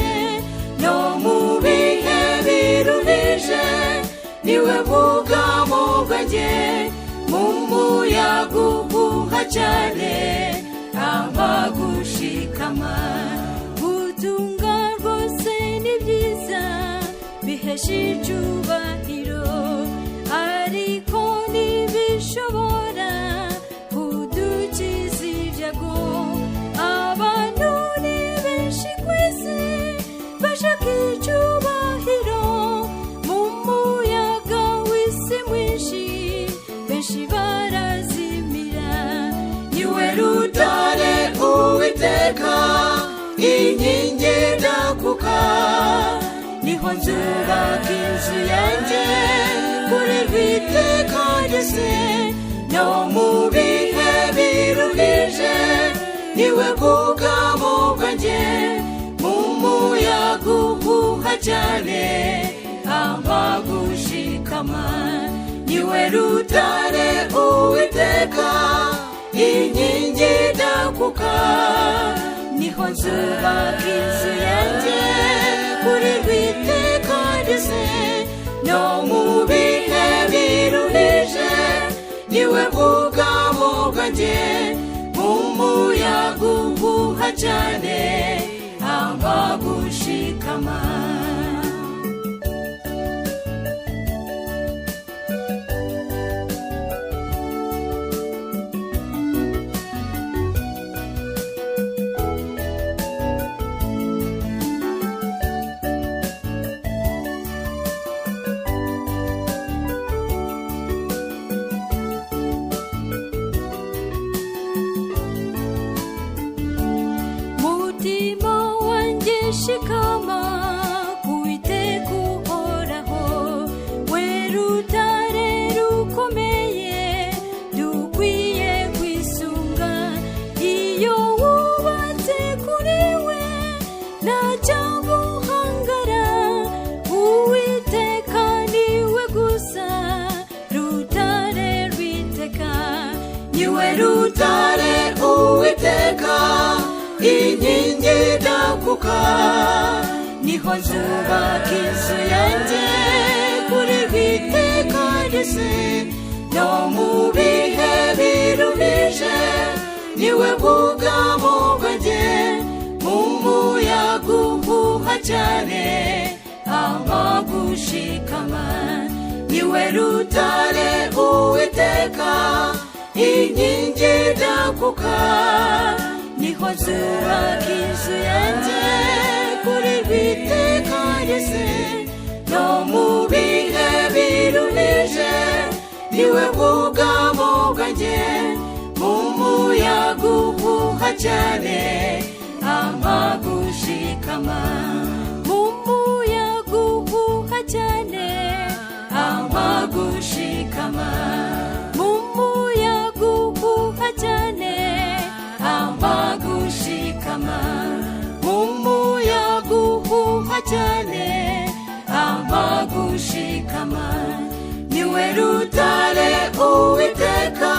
no mu bihe biruhije niwe bwugamo bwanjye mu muyaga uhuha cyane amba gushikama gutunga rwose ni byiza bihesha icyubahiro ariko ntibishobora kudukiza ibyago abantu ni benshi ku isi bashaka icyubahiro mu muyaga w'isi mwinshi benshi barazimira niwe rutare Uwiteka inkingi idakuka niho nzubaka inzu yanjye kuri rw'iteka ryose no mu bihe biruhije niwe bwugamo bwanjye mu muyaga uhuha cyane amba gushikama niwe rutare Uwiteka inkingi idakuka niho nzubaka inzu yanjye kuri rw'iteka ryose no mu bihe biruhije niwe bwugamo bwanjye mu muyaga uhuha cyane amba gushikama shikama Uwiteka uhoraho we rutare rukomeye dukwiye kwisunga iyo wubatse kuri we ntacyaguhangara Uwiteka niwe gusa rutare rw'iteka niwe rutare Uwiteka inkingi idakuka niho nzubaka inzu yanjye kuri rw'iteka ryose no mu bihe biruhije niwe bwugamo bwanjye mu muyaga uhuha cyane amba gushikama niwe rutare Uwiteka inkingi idakuka niho nzubaka inzu yanjye kuri rw'iteka ryose no mu bihe biruhije niwe bwugamo bwanjye mu muyaga uhuha cyane amba gushikama mu muyaga uhuha cyane amba gushikama gushikama umuyaga uhuha cyane amagushikama niwe rutare Uwiteka.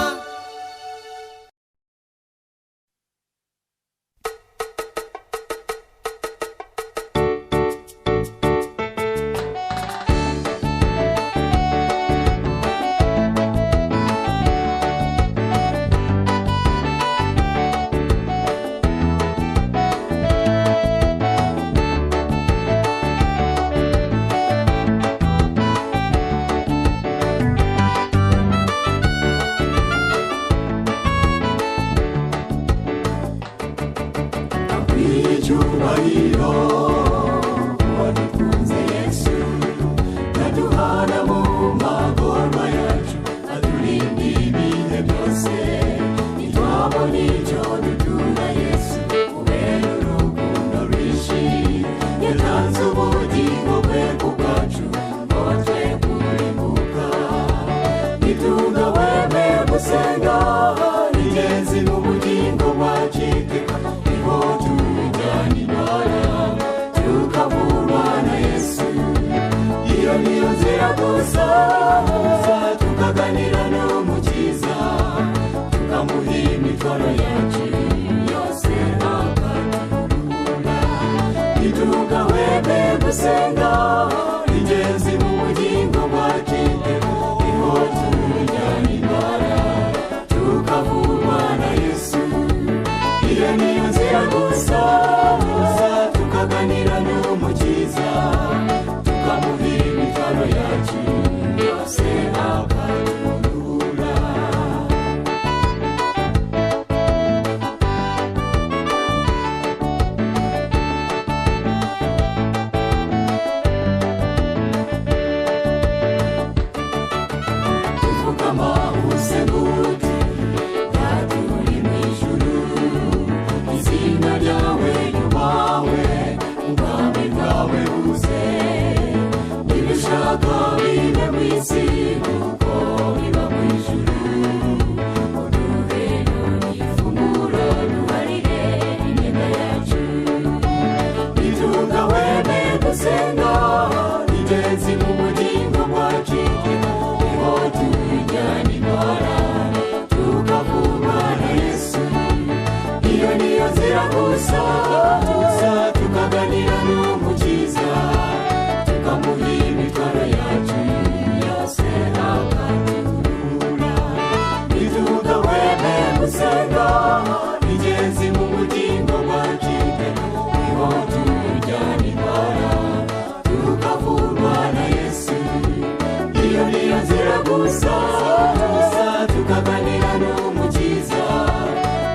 Icyubahiro wadukunze Yesu yaduhana mu magorwa yacu aturinda ibihe byose ntitwabona icyo dutura Yesu kubera urukundo rwinshi yatanze ubugingo bwe ku bwacu ngo twe kurimbuka ntitugahweme gusenga ingenzi mu bugingo bwacu niho tujyana Imana tukavurwa na Yesu. Iyo niyo nzira gusa tukaganira n'Umukiza tukamuha imitwaro yacu yose akaturuhura ntitugahweme gusenga ingenzi mu bugingo bwacu niho tujyana Imana tukavurwa na Yesu. Iyo niyo nzira gusa tukaganira n'Umukiza tukamuha imitwaro yacu yose akaturuhura. Tuvugama useguti yaturi mw'ijuru izina ryawe ryubahwe ubwami bwawe buze nibishaka bibe mw'isi kuko biba mw'ijuru uduhe none ifunguro duharire imyenda yacu ntitugahweme gusenga ingenzi mu bugingo bwacu niho tujyana Imana tukavurwa na Yesu. Iyo niyo nzira gusa tukaganira n'Umukiza tukamuha imitwaro yacu yose akaturuhura ntitugahweme gusenga ingenzi mu bugingo bwacu niho tujyana Imana tukavurwa na Yesu. Iyo niyo nzira gusa tukaganira n'Umukiza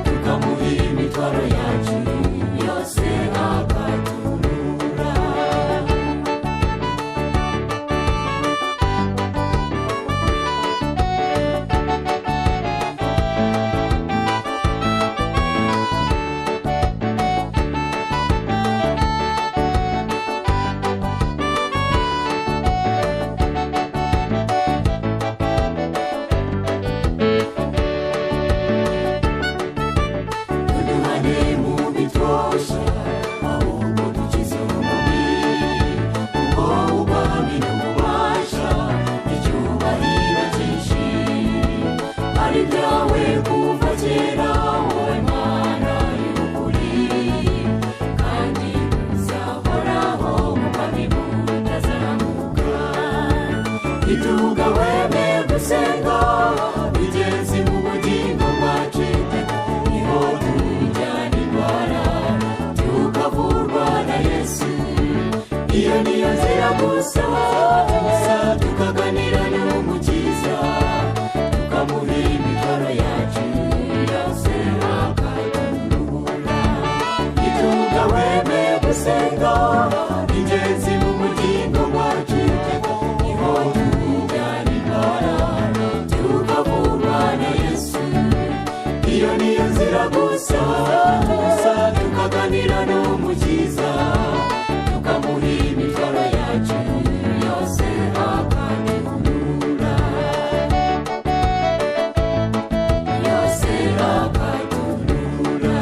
tukamuha imitwaro yacu yose akaturuhura. Uduhane mu bitosha ahubwo dukize umubiri kuko ubwami n'ububasha icyubahiro cyinshi ari ibyawe kuva kera wowe Mana y'ukuri kandi uzahoraho mu bwami butazamuka ntitugahweme gusenga ingenzi mu bugingo bwacu niho tujyana Imana tukavurwa na Yesu. Iyo niyo nzira gusa tukaganira n'Umukiza tukamuha imitwaro yacu yose akaturuhura ntitugahweme gusenga ingenzi mu bugingo bwacu niho tujyana Imana tukavurwa na Yesu. Iyo niyo nzira gusa tukaganira n'Umukiza tukamuha imitwaro yacu yose akaturuhura yose akaturuhura.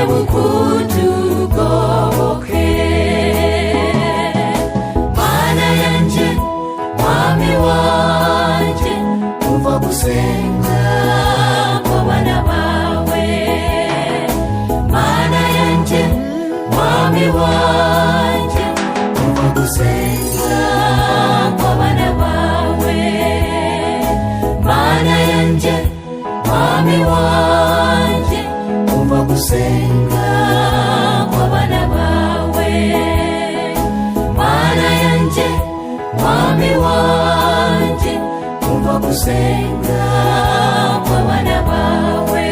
bukutugoboke. Mana yanje mwami wanje umva gusenga kw'abana bawe. Mana yanje mwami wanje umva gusenga kw'abana bawe. Mana yanje mwami wanje umva gusenga kw'abana bawe. Mana yanje mwami wanje umva gusenga kw'abana bawe.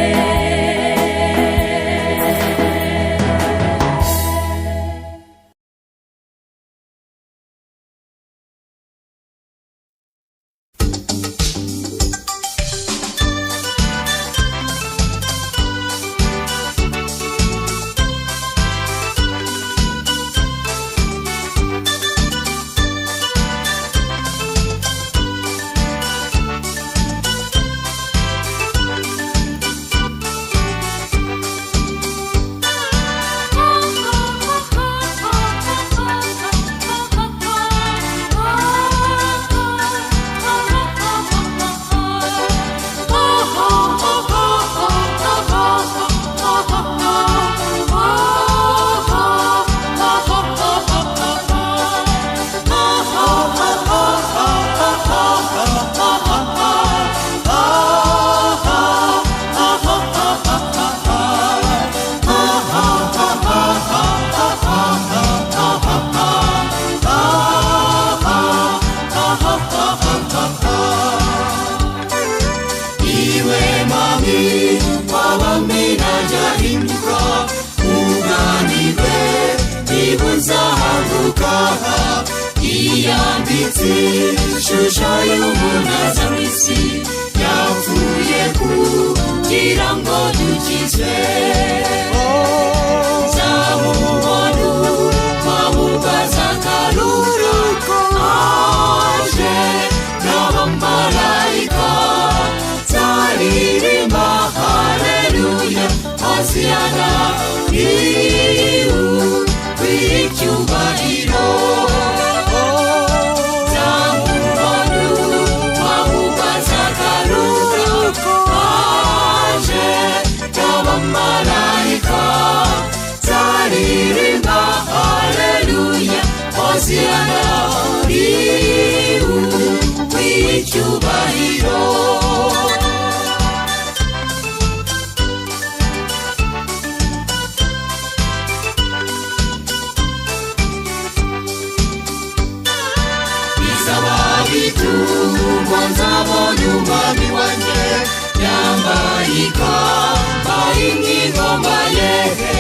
Shusho y'umunaza w'isi yapfuye kugira ngo dukize. Zamubona mabubaza karuruko aje n'abamarayika zaririmba haleluya hosiyana w'icyubahiro. Zaririmba haleluya hosiyana w'icyubahiro. Bizaba bituma nzabona umwami wanjye yambaye ikamba y'ingoma yehe.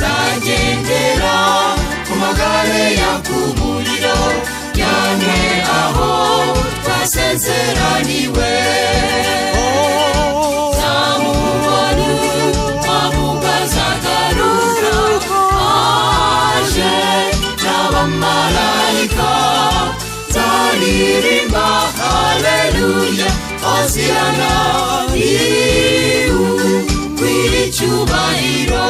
Zagendera ku magare yaka umuriro yane aho twasezeraniwe. Zamubona mabubaza garuka aje n'abamarayika zaririmba haleluya hosiyana w'icyubahiro.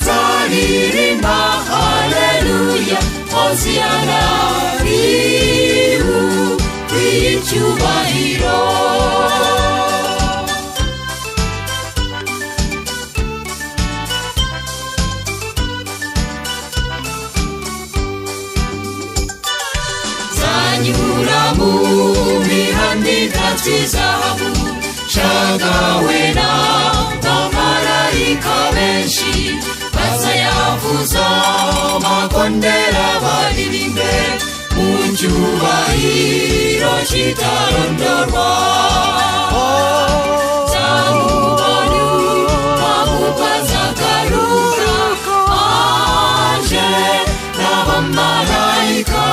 Zaririmba haleluya hosiyana w'icyubahiro. Zanyura mu mihanda itatse izahabu shagawe n'abamarayika benshi bazayavuza amakondera baririmbe mu cyubahiro kitarondorwa. Zamubona mabubaza garuka aje n'abamarayika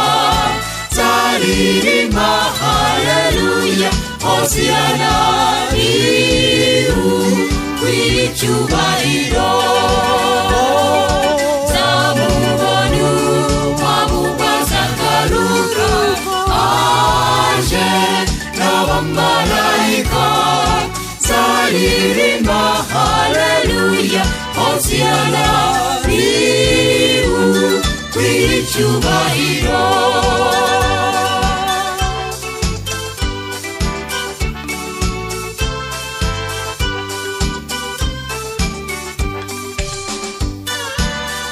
zaririmba haleluya hosiyana w'icyubahiro. Zamubona icyubahiro.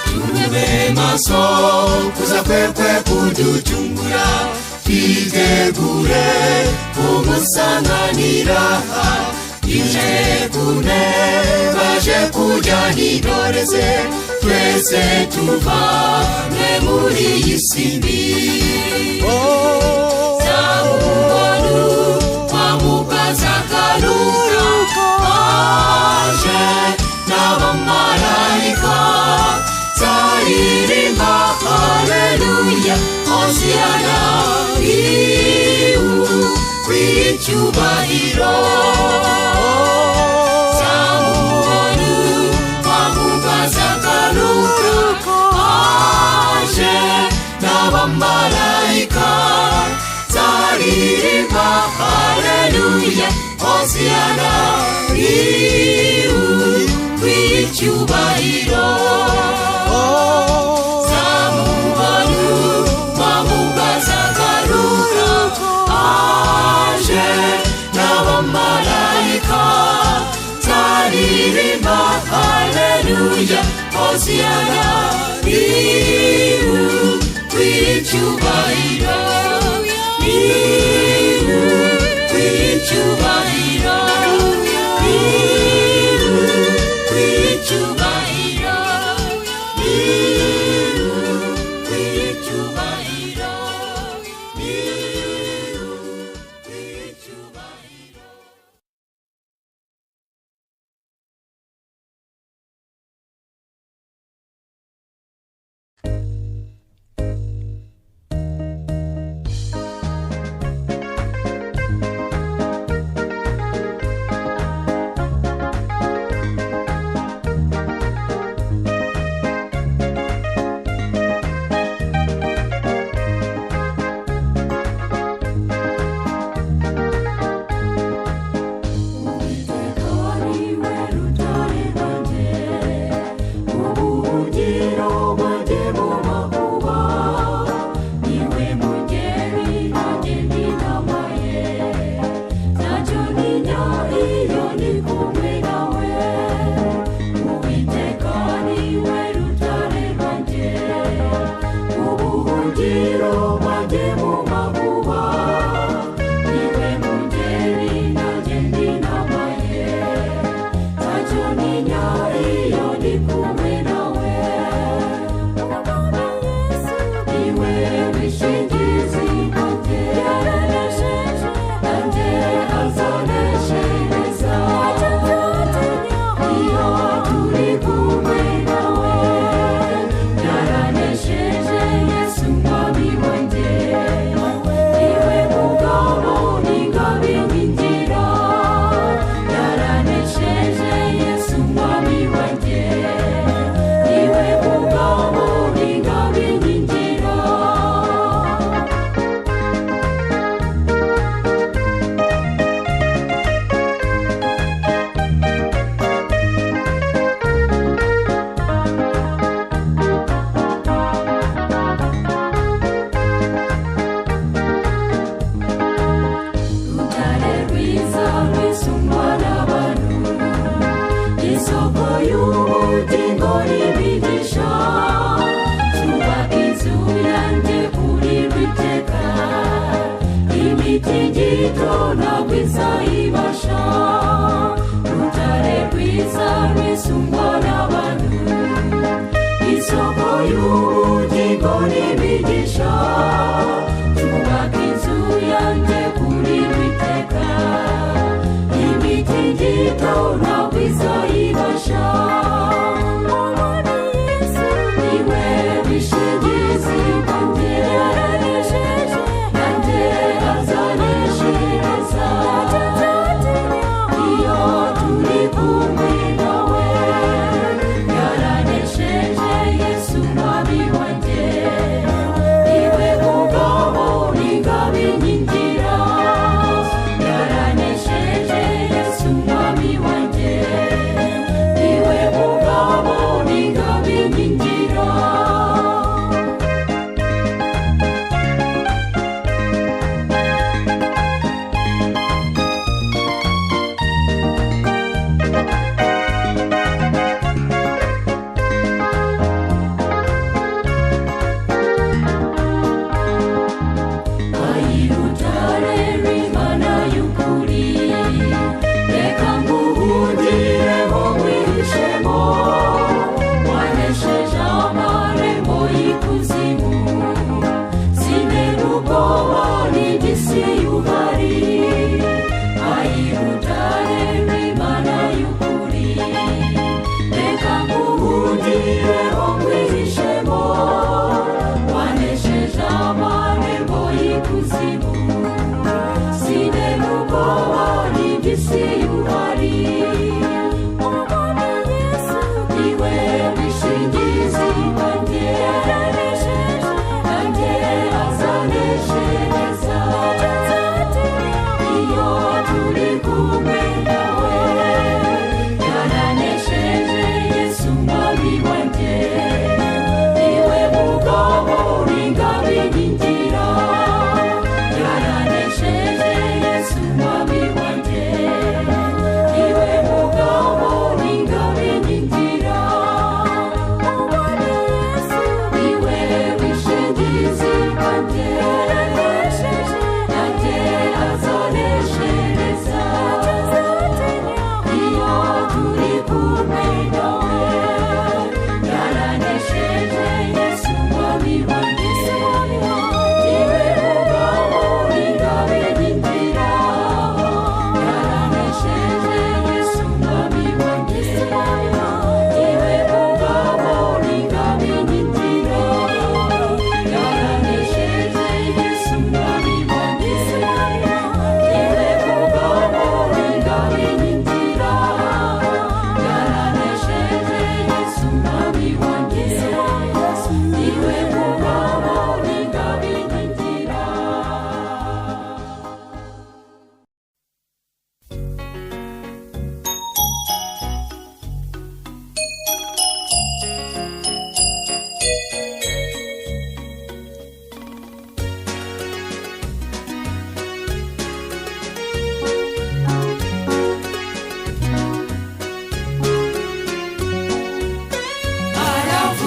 Tube maso kuza kwe kuducungura, twitegure kumusanganira, ije baje kujyana intore, twese tuvane muri iyi si mbi. Zamubona wamukaza garuka, aje n'abamarayika, zaririmba haleluya, hosiyana w'icyubahiro. Zamubona wamukaza garuka, aje n'abamarayika, zaririmba haleluya, hosiyana w'icyubahiro. Zamubona wamukaza garuka, aje n'abamarayika, zaririmba haleluya, hosiyana w'icyubahiro, w'icyubahiro, w'icyubahiro, w'icyubahiro, w'icyubahiro.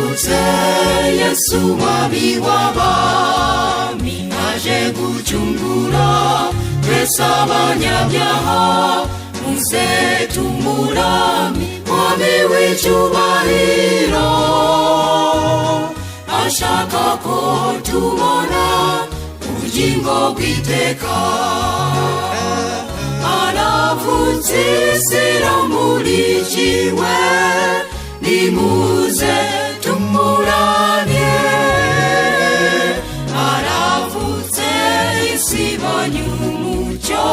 aravutse Yesu mwami w'abami aje gucungura twese abanyabyaha muze tumuramye mwami w'icyubahiro ashaka ko tubona ubugingo bw'iteka aravutse isi iramurikiwe nimuze tumuramye aravutse isi ibonye umucyo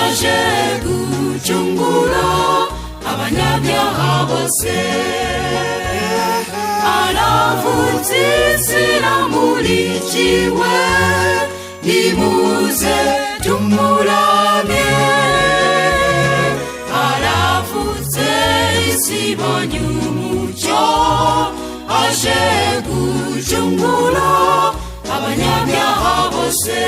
aje gucungura abanyabyaha bose aravutse isi iramurikiwe nimuze tumuramye aravutse isi ibonye umucyo aje gucungura abanyabyaha bose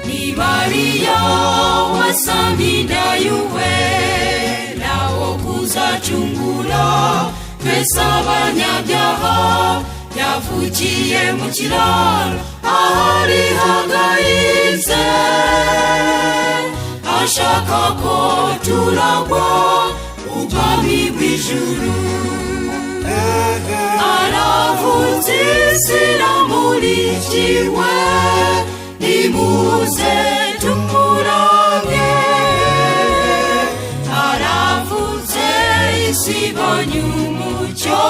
ni Mariya wasamye inda y'uwera wo kuzacungura twese abanyabyaha yavukiye mu kiraro ahari hagayitse ashaka ko turagwa ubwami bw'ijuru aravutse isi iramurikiwe nimuze tumuramye aravutse isi ibonye umucyo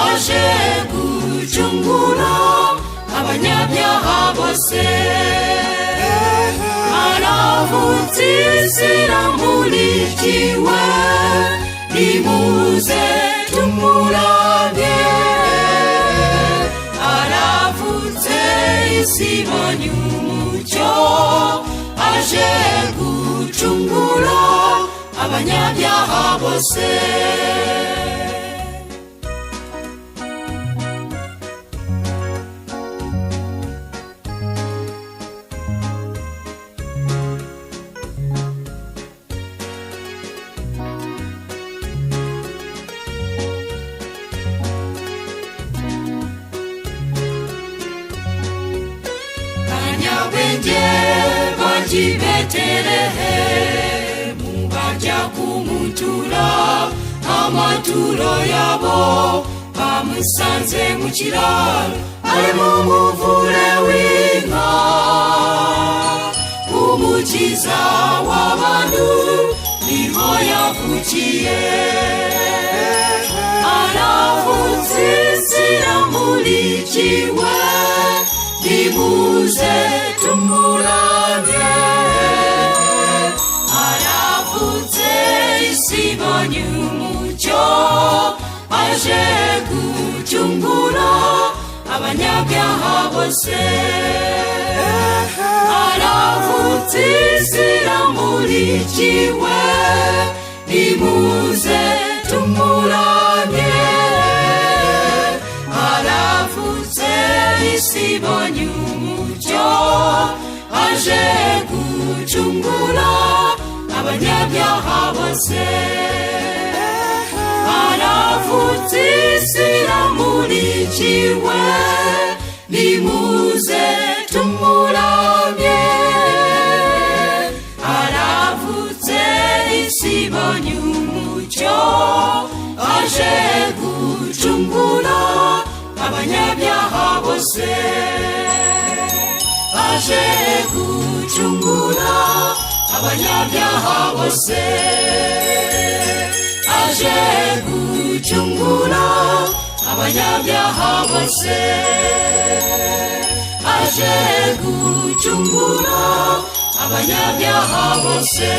aje gucungura abanyabyaha bose aravutse isi iramurikiwe nimuze tumuramye aravutse isi ibonye umucyo aje gucungura abanyabyaha bose baji Betelehemu bajya kumutura amaturo yabo bamusanze mu kiraro ari mu muvure w'inka umukiza w'abantu niho yavukiye aravutse isi iramurikiwe nimuze tumuramye aravutse isi ibonye umucyo aje gucungura abanyabyaha bose aravutse isi iramurikiwe nimuze tumuramye aravutse isi ibonye umucyo aje gucungura abanyabyaha bose aravutse isi iramurikiwe nimuze tumuramye aravutse isi ibonye umucyo aje gucungura abanyabyaha bose aje gucungura abanyabyaha bose aje gucungura abanyabyaha bose aje gucungura abanyabyaha bose